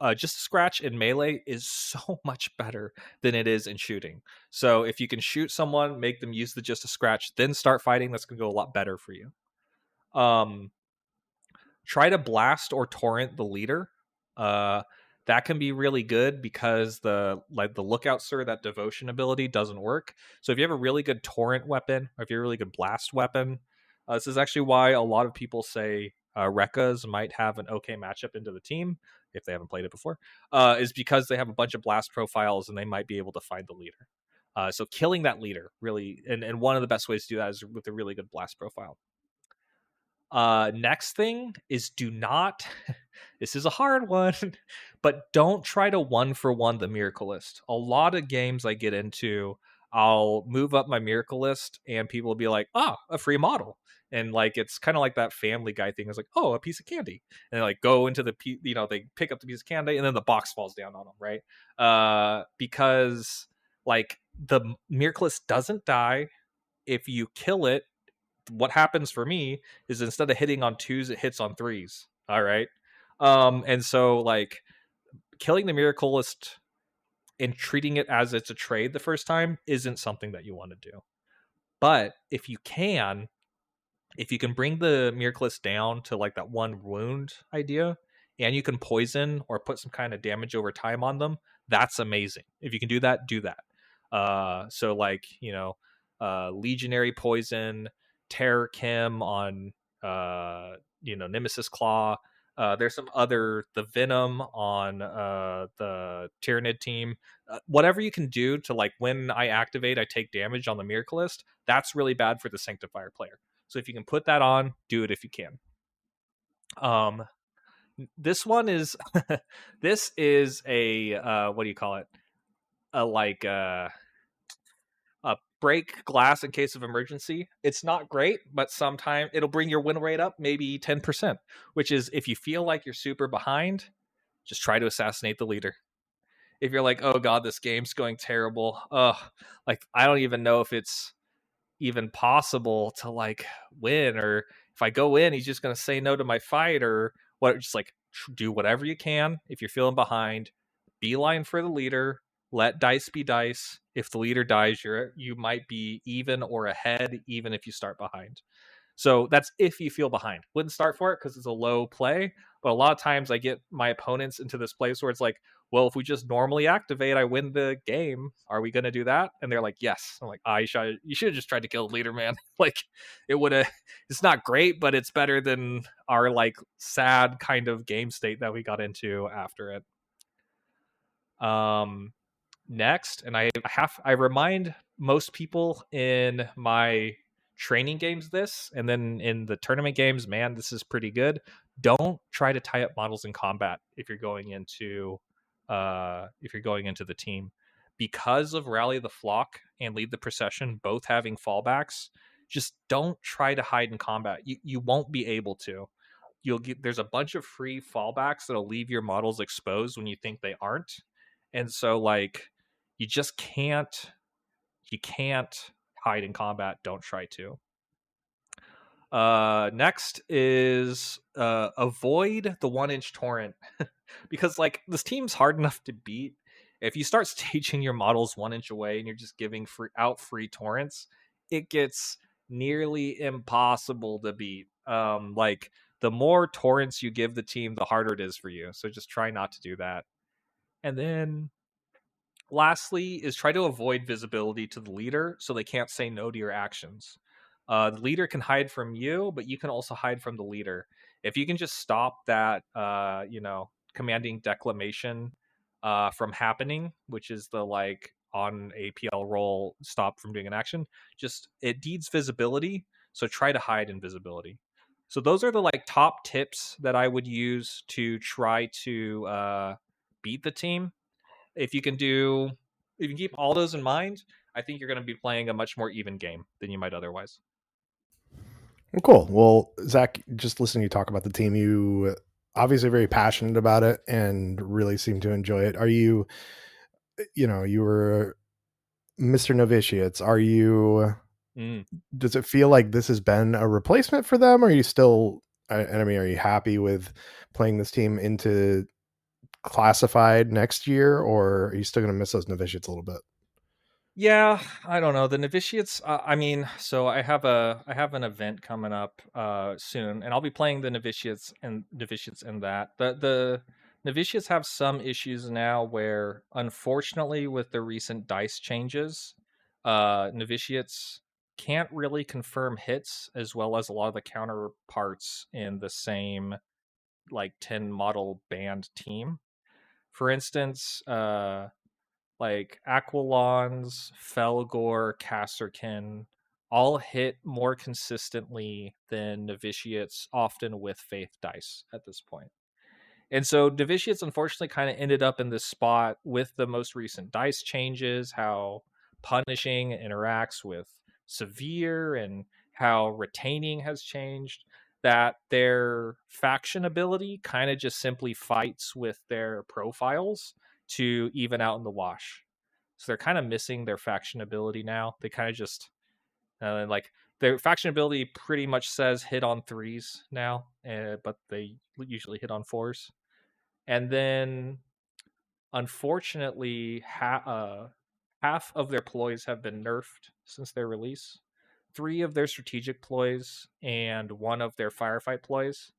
a scratch in melee is so much better than it is in shooting. So if you can shoot someone, make them use the just a scratch, then start fighting, that's going to go a lot better for you. Try to blast or torrent the leader. that can be really good because the lookout sir, that devotion ability doesn't work. So if you have a really good torrent weapon, or if you have a really good blast weapon, this is actually why a lot of people say Rekkas might have an okay matchup into the team if they haven't played it before, is because they have a bunch of blast profiles and they might be able to find the leader. So killing that leader really, and one of the best ways to do that is with a really good blast profile. Next thing is do not, this is a hard one, but don't try to 1-for-1 the miracle list. A lot of games I get into, I'll move up my miracle list and people will be like, a free model. And like, it's kind of like that Family Guy thing. It's like, oh, a piece of candy. And they like go into they pick up the piece of candy and then the box falls down on them, right? Because like the miracle list doesn't die. If you kill it, what happens for me is instead of hitting on 2s, it hits on 3s. All right. And so like killing the miracleist and treating it as it's a trade the first time isn't something that you want to do. But if you can bring the miracleist down to like that 1 wound idea, and you can poison or put some kind of damage over time on them, that's amazing. If you can do that, do that. So like, legionary poison, terror chem on Nemesis Claw. There's some other, the venom on the Tyrannid team. Whatever you can do to like, when I activate, I take damage on the miracleist. That's really bad for the Sanctifier player. So if you can put that on, do it if you can. This one is this is a what do you call it? A break glass in case of emergency. It's not great, but sometimes it'll bring your win rate up maybe 10%, which is if you feel like you're super behind, just try to assassinate the leader. If you're like, oh god, this game's going terrible, like I don't even know if it's even possible to like win, or if I go in, he's just going to say no to my fight, or what. Just like do whatever you can. If you're feeling behind, beeline for the leader, let dice be dice. If the leader dies, you might be even or ahead, even if you start behind. So that's if you feel behind. Wouldn't start for it because it's a low play. But a lot of times I get my opponents into this place where it's like, well, if we just normally activate, I win the game. Are we going to do that? And they're like, yes. I'm like, you should have just tried to kill the leader, man. Like, it would have, it's not great, but it's better than our like sad kind of game state that we got into after it. Next, and I remind most people in my training games this, and then in the tournament games, man, this is pretty good. Don't try to tie up models in combat if you're going into the team, because of Rally the Flock and Lead the Procession both having fallbacks. Just don't try to hide in combat. You won't be able to. There's a bunch of free fallbacks that'll leave your models exposed when you think they aren't, and so like you can't hide in combat. Don't try to. Next is avoid the 1-inch torrent because like this team's hard enough to beat. If you start staging your models 1 inch away and you're just giving free torrents, it gets nearly impossible to beat. Like the more torrents you give the team, the harder it is for you. So just try not to do that. And then lastly is try to avoid visibility to the leader so they can't say no to your actions. The leader can hide from you, but you can also hide from the leader. If you can just stop that, commanding declamation from happening, which is the like on a PL roll, stop from doing an action, just it needs visibility. So try to hide invisibility. So those are the like top tips that I would use to try to beat the team. If you can keep all those in mind, I think you're going to be playing a much more even game than you might otherwise. Cool. Well, Zach, just listening to you talk about the team, you obviously very passionate about it and really seem to enjoy it. Are you, you were Mr. Novitiates. Are you, does it feel like this has been a replacement for them? Or are you still, I mean, are you happy with playing this team into classified next year, or are you still going to miss those novitiates a little bit? Yeah, I don't know. The novitiates, so I have an event coming up soon, and I'll be playing the novitiates in that. The Novitiates have some issues now where, unfortunately, with the recent dice changes, Novitiates can't really confirm hits as well as a lot of the counterparts in the same like 10 model band team. For instance, like Aquilons, Felgor, Casterkin all hit more consistently than Novitiates, often with Faith dice at this point. And so Novitiates unfortunately kind of ended up in this spot with the most recent dice changes, how punishing interacts with severe and how retaining has changed, that their faction ability kind of just simply fights with their profiles to even out in the wash. So they're kind of missing their faction ability now. They kind of just like their faction ability pretty much says hit on threes now, but they usually hit on fours. And then, unfortunately, half of their ploys have been nerfed since their release. 3 of their strategic ploys and 1 of their firefight ploys.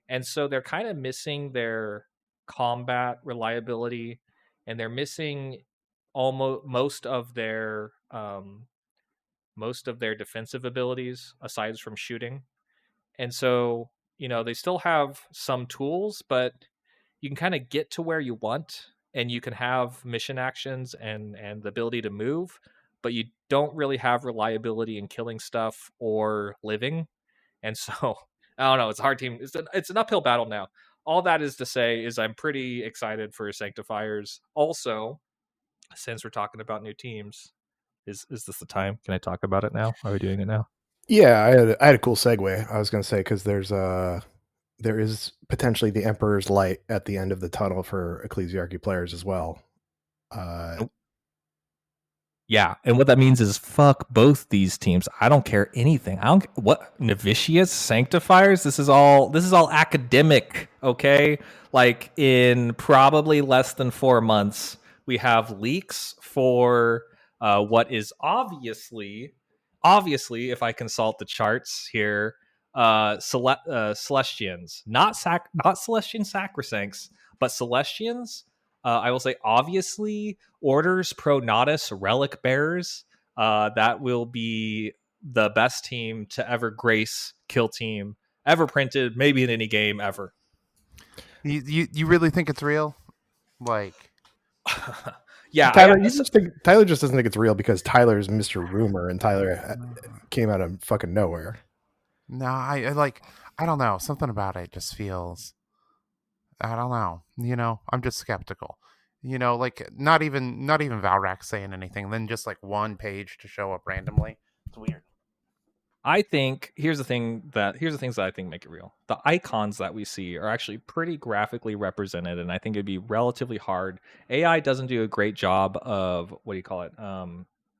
And so they're kind of missing their combat reliability, and they're missing almost most of their defensive abilities aside from shooting. And so, they still have some tools, but you can kind of get to where you want, and you can have mission actions and the ability to move, but you don't really have reliability in killing stuff or living. And so I don't know, it's a hard team. It's an uphill battle now. All that is to say is I'm pretty excited for Sanctifiers. Also, since we're talking about new teams, is this the time? Can I talk about it now? Are we doing it now? Yeah, I had a cool segue. I was going to say, because there is potentially the Emperor's Light at the end of the tunnel for Ecclesiarchy players as well. Yeah, and what that means is fuck both these teams. I don't care anything. I don't what Novitiates, Sanctifiers. This is all academic. Okay, like in probably less than 4 months, we have leaks for what is obviously, if I consult the charts here, Celestians, not Celestian Sacrosancts, but Celestians. I will say, obviously, Orders Pro Natus Relic Bearers. That will be the best team to ever grace Kill Team, ever printed, maybe in any game ever. You really think it's real? Like, yeah, Tyler, Tyler just doesn't think it's real because Tyler's Mr. Rumor, and Tyler came out of fucking nowhere. No, I don't know. Something about it just feels, I don't know. I'm just skeptical. Like not even Valrak saying anything, then just like one page to show up randomly. It's weird. I think here's the things that I think make it real. The icons that we see are actually pretty graphically represented, and I think it'd be relatively hard. AI doesn't do a great job of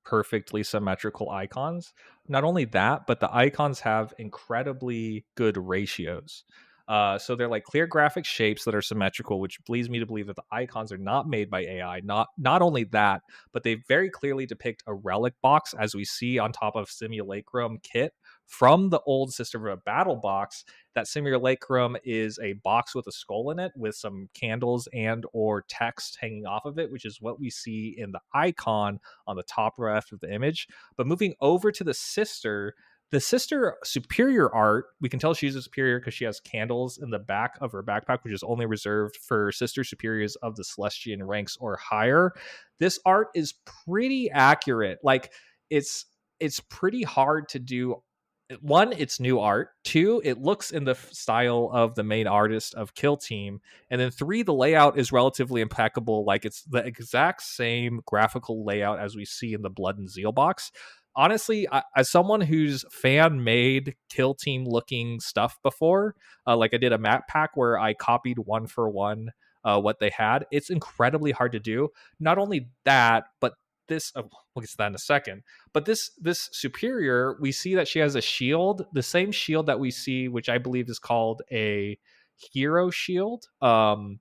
perfectly symmetrical icons. Not only that, but the icons have incredibly good ratios. So they're like clear graphic shapes that are symmetrical, which leads me to believe that the icons are not made by AI. Not only that, but they very clearly depict a relic box, as we see on top of Simulacrum kit from the old System of a Battle box. That Simulacrum is a box with a skull in it with some candles and or text hanging off of it, which is what we see in the icon on the top left of the image. But moving over to the sister superior art, we can tell she's a superior because she has candles in the back of her backpack, which is only reserved for sister superiors of the Celestian ranks or higher. This art is pretty accurate. Like it's pretty hard to do. 1, it's new art. 2, it looks in the style of the main artist of Kill Team. And then 3, the layout is relatively impeccable. Like it's the exact same graphical layout as we see in the Blood and Zeal box. Honestly, as someone who's fan made Kill Team looking stuff before, like I did a map pack where I copied 1 for 1 what they had. It's incredibly hard to do. Not only that, but this we'll get to that in a second. But this superior, we see that she has a shield, the same shield that we see, which I believe is called a hero shield. On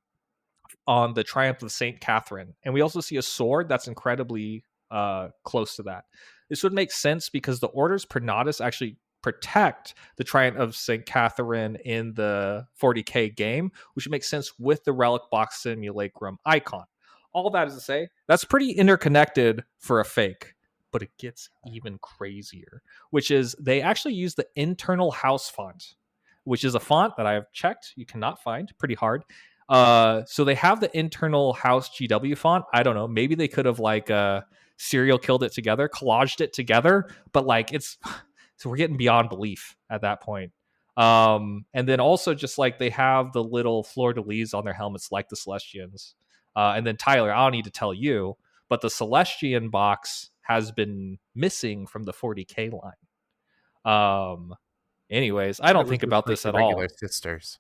the Triumph of Saint Catherine, and we also see a sword that's incredibly close to that. This would make sense because the Orders Pro Natus actually protect the Triumph of St. Catherine in the 40K game, which makes sense with the Relic Box Simulacrum icon. All that is to say, that's pretty interconnected for a fake, but it gets even crazier, which is they actually use the internal house font, which is a font that I have checked you cannot find, pretty hard. So they have the internal house GW font. I don't know, maybe they could have like serial killed it together, collaged it together, but like it's so we're getting beyond belief at that point. And then also just like they have the little fleur-de-lis on their helmets like the Celestians. And then Tyler, I don't need to tell you, but the Celestian box has been missing from the 40K line. Anyways, I don't think about this at all. Regular Sisters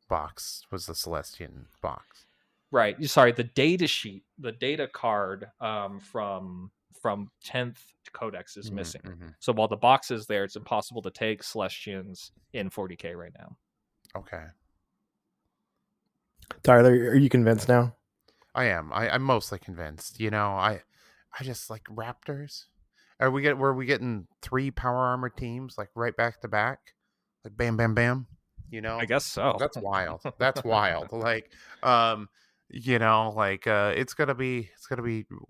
box was the Celestian box. Right. Sorry, the data sheet, the data card from 10th Codex is missing. Mm-hmm. So while the box is there, it's impossible to take Celestians in 40K right now. Okay. Tyler, are you convinced now? I am. I'm mostly convinced. You know, I just like Raptors. Were we getting 3 power armor teams like right back to back? Like bam bam bam? You know? I guess so. That's wild. That's wild. Like you know, like it's gonna be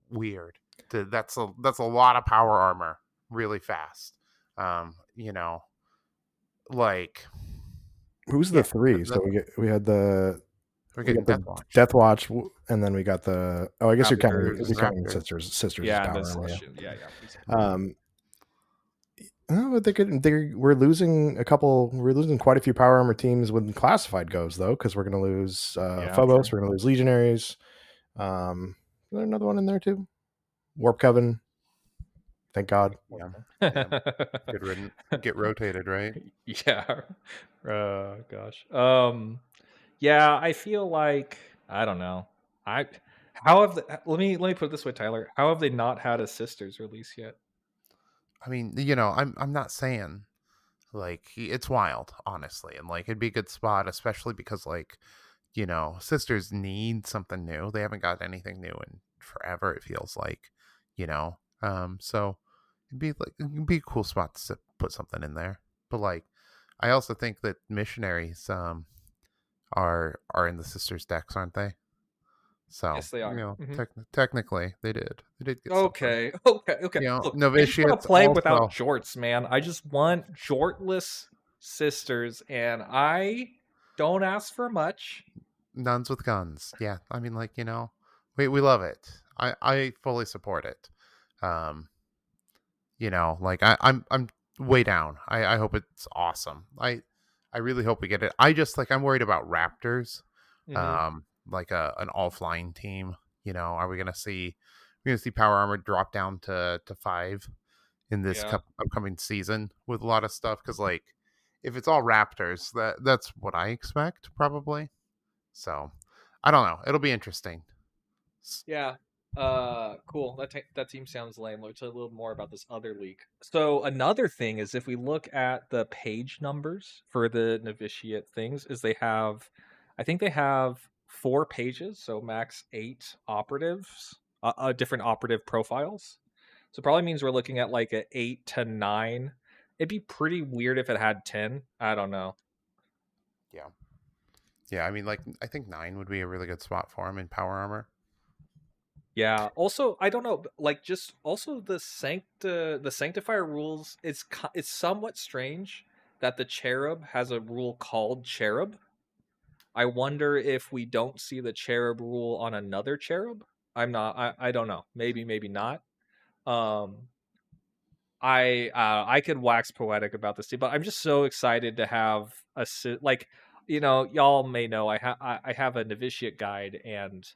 weird. That's a lot of power armor really fast. You know, like who's the 3? So we had the Death Watch, and then we got the. Oh, I guess you're counting sisters. Yeah, power the armor, Celestian. Yeah. Oh, we're losing a couple. We're losing quite a few power armor teams when classified goes, though, because we're going to lose Phobos. True. We're going to lose Legionaries. Is there another one in there too? Warp Coven. Thank God. Yeah. Good riddance. Get rotated, right? Yeah. Gosh. Yeah, I feel like I don't know. Let me put it this way, Tyler. How have they not had a Sisters release yet? I mean, you know, I'm not saying like it's wild, honestly, and like it'd be a good spot, especially because like, you know, Sisters need something new. They haven't got anything new in forever, it feels like, you know. So it'd be a cool spot to put something in there. But like, I also think that missionaries are in the Sisters decks, aren't they? So yes, they are. You know, technically, they did. They did get okay. You know, Look, novitiates. I just want to play without jorts, man. I just want jortless Sisters, and I don't ask for much. Nuns with guns. Yeah, I mean, like, you know, we love it. I fully support it. You know, like I'm way down. I hope it's awesome. I really hope we get it. I'm worried about Raptors. Like an all-flying team. You know, are we gonna see power armor drop down to 5 in this upcoming season with a lot of stuff? Because like, if it's all Raptors, that's what I expect probably. So I don't know. It'll be interesting. Yeah. Cool. That team sounds lame. Let's tell a little more about this other leak. So another thing is, if we look at the page numbers for the novitiate things, is I think they have 4 pages, so max 8 operatives, different operative profiles. So probably means we're looking at like an 8 to 9. It'd be pretty weird if it had 10. I don't know. Yeah. I mean, like, I think 9 would be a really good spot for him in power armor. Yeah. Also, I don't know, like, just also the Sanctifier rules. It's somewhat strange that the Cherub has a rule called Cherub. I wonder if we don't see the Cherub rule on another Cherub. I don't know. Maybe not. I could wax poetic about this team, but I'm just so excited to have you know, y'all may know I have a novitiate guide, and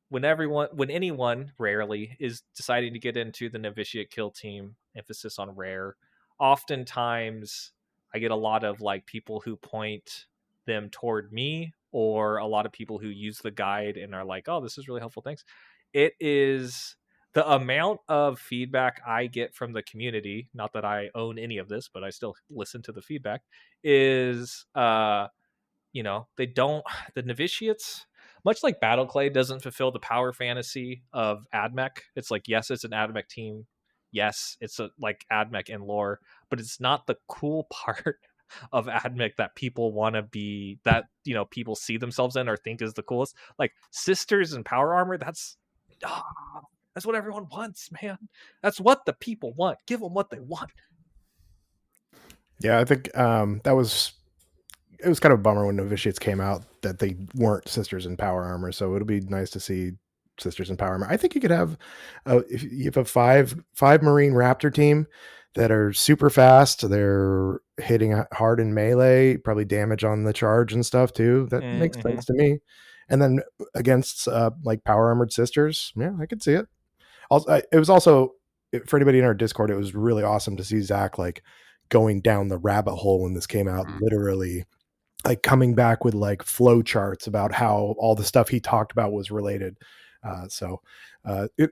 when anyone rarely is deciding to get into the novitiate kill team, emphasis on rare, oftentimes I get a lot of like people who point them toward me, or a lot of people who use the guide and are like, oh, this is really helpful, thanks. It is the amount of feedback I get from the community, not that I own any of this, but I still listen to the feedback, is you know, the novitiates, much like Battleclay, doesn't fulfill the power fantasy of AdMech. It's like, yes, it's an AdMech team. yes, it's like AdMech and lore, but it's not the cool part of AdMech that people want to be, that people see themselves in or think is the coolest. Like sisters and power armor, ah, that's what everyone wants, man. That's what the people want. Give them what they want. Yeah, I think it was kind of a bummer when Novitiates came out that they weren't sisters in power armor. So it'll be nice to see sisters in power armor. I think you could have if you have a five Marine Raptor team that are super fast. They're hitting hard in melee, probably damage on the charge and stuff too. That makes sense to me. And then against like power armored sisters, yeah, I could see it. Also, it was also for anybody in our Discord, it was really awesome to see Zack like going down the rabbit hole when this came out, literally like coming back with like flow charts about how all the stuff he talked about was related.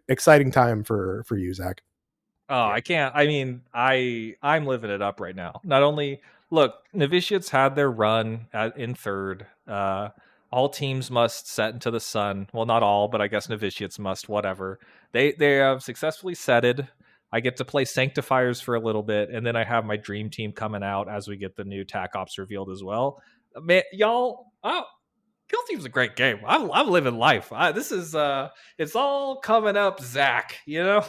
Exciting time for you, Zack. Oh, Yeah. I can't. I mean, I'm living it up right now. Not only look, Novitiates had their run in third. All teams must set into the sun. Well, not all, but I guess Novitiates must. Whatever. They have successfully setted. I get to play Sanctifiers for a little bit, and then I have my dream team coming out as we get the new TAC Ops revealed as well. Man, y'all, oh, Kill Team's a great game. I'm living life. This is it's all coming up, Zack. It's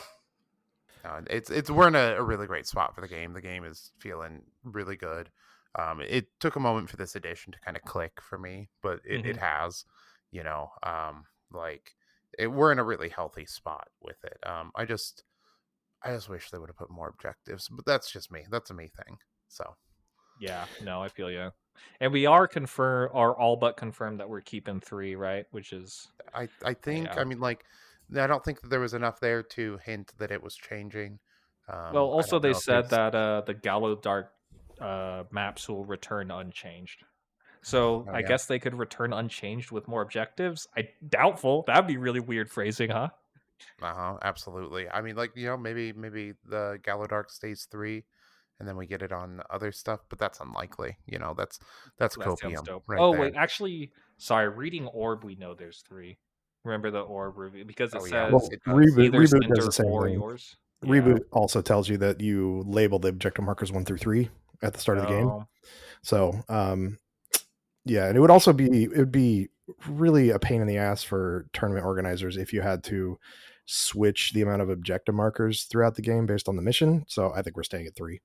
we're in a really great spot for the game. The game is feeling really good. It took a moment for this edition to kind of click for me, but it has, like we're in a really healthy spot with it. I just wish they would have put more objectives, but that's just me. That's a me thing. So yeah, no, I feel you. And we are all but confirmed that we're keeping 3, right? Which is I think yeah. I mean like I don't think that there was enough there to hint that it was changing. Well, I also don't they know if said there's that the Gallo Dark maps will return unchanged. So oh I yeah. guess they could return unchanged with more objectives. I doubtful. That'd be really weird phrasing, huh? Absolutely. I mean, like maybe the Galadark stays 3, and then we get it on other stuff, but that's unlikely. That's That sounds copium dope. right Oh there. wait, actually, sorry. Reading Orb, we know there's 3. Remember the Orb review because it Oh yeah, says Well, it does. either reboot does the center same or thing. yours. Yeah. Reboot also tells you that you label the objective markers 1 through 3 at the start of the game. So, yeah, and it would be really a pain in the ass for tournament organizers if you had to switch the amount of objective markers throughout the game based on the mission. So I think we're staying at 3.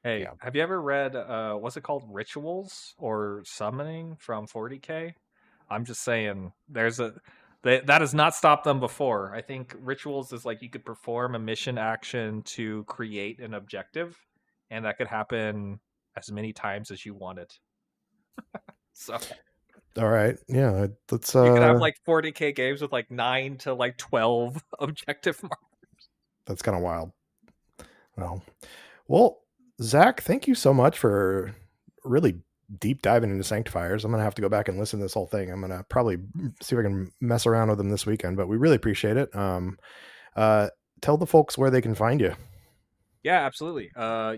Hey, Yeah. have you ever read what's it called, Rituals or Summoning from 40K? I'm just saying, that has not stopped them before. I think Rituals is like you could perform a mission action to create an objective, and that could happen as many times as you want it. So All right, yeah, let's you could have like 40K games with like 9 to like 12 objective markers. that's kind of wild. Well, Zack, thank you so much for really deep diving into Sanctifiers. I'm gonna have to go back and listen to this whole thing. I'm gonna probably see if I can mess around with them this weekend, but we really appreciate it. Tell the folks where they can find you. Yeah, absolutely.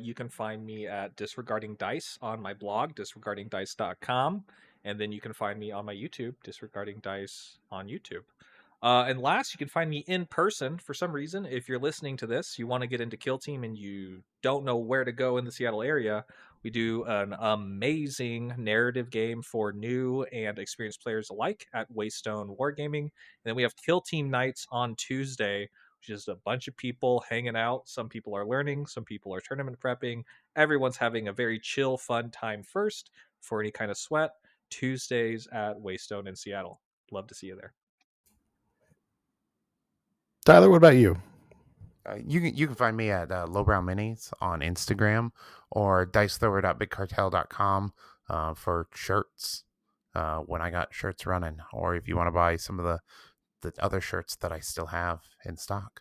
You can find me at Disregarding Dice on my blog, disregardingdice.com. And then you can find me on my YouTube, Disregarding Dice on YouTube. And last, you can find me in person for some reason. If you're listening to this, you want to get into Kill Team and you don't know where to go in the Seattle area, we do an amazing narrative game for new and experienced players alike at Waystone Wargaming. And then we have Kill Team nights on Tuesday, just a bunch of people hanging out. Some people are learning, some people are tournament prepping. Everyone's having a very chill, fun time first for any kind of sweat. Tuesdays at Waystone in Seattle. Love to see you there. Tyler, what about you? You can find me at Lowbrow Minis on Instagram or dicethrower.bigcartel.com for shirts when I got shirts running, or if you want to buy some of the other shirts that I still have in stock.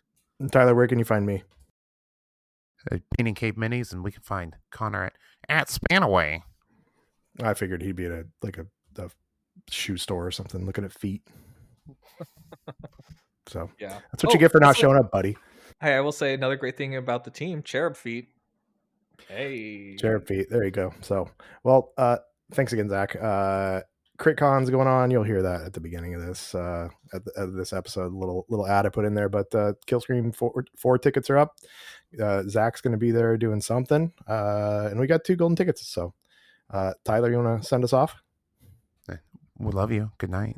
Tyler, where can you find me? Painting Cape Minis, and we can find Connor at Spanaway. I figured he'd be at a shoe store or something looking at feet. So yeah, that's what you get for not showing up, buddy. Hey, I will say another great thing about the team, Cherub Feet. Hey. Cherub Feet. There you go. So, well, thanks again, Zack. CritCon's going on. You'll hear that at the beginning of this at this episode. Little ad I put in there, but Killstream 4 tickets are up. Zach's going to be there doing something. And we got 2 golden tickets. So, Tyler, you want to send us off? We love you. Good night.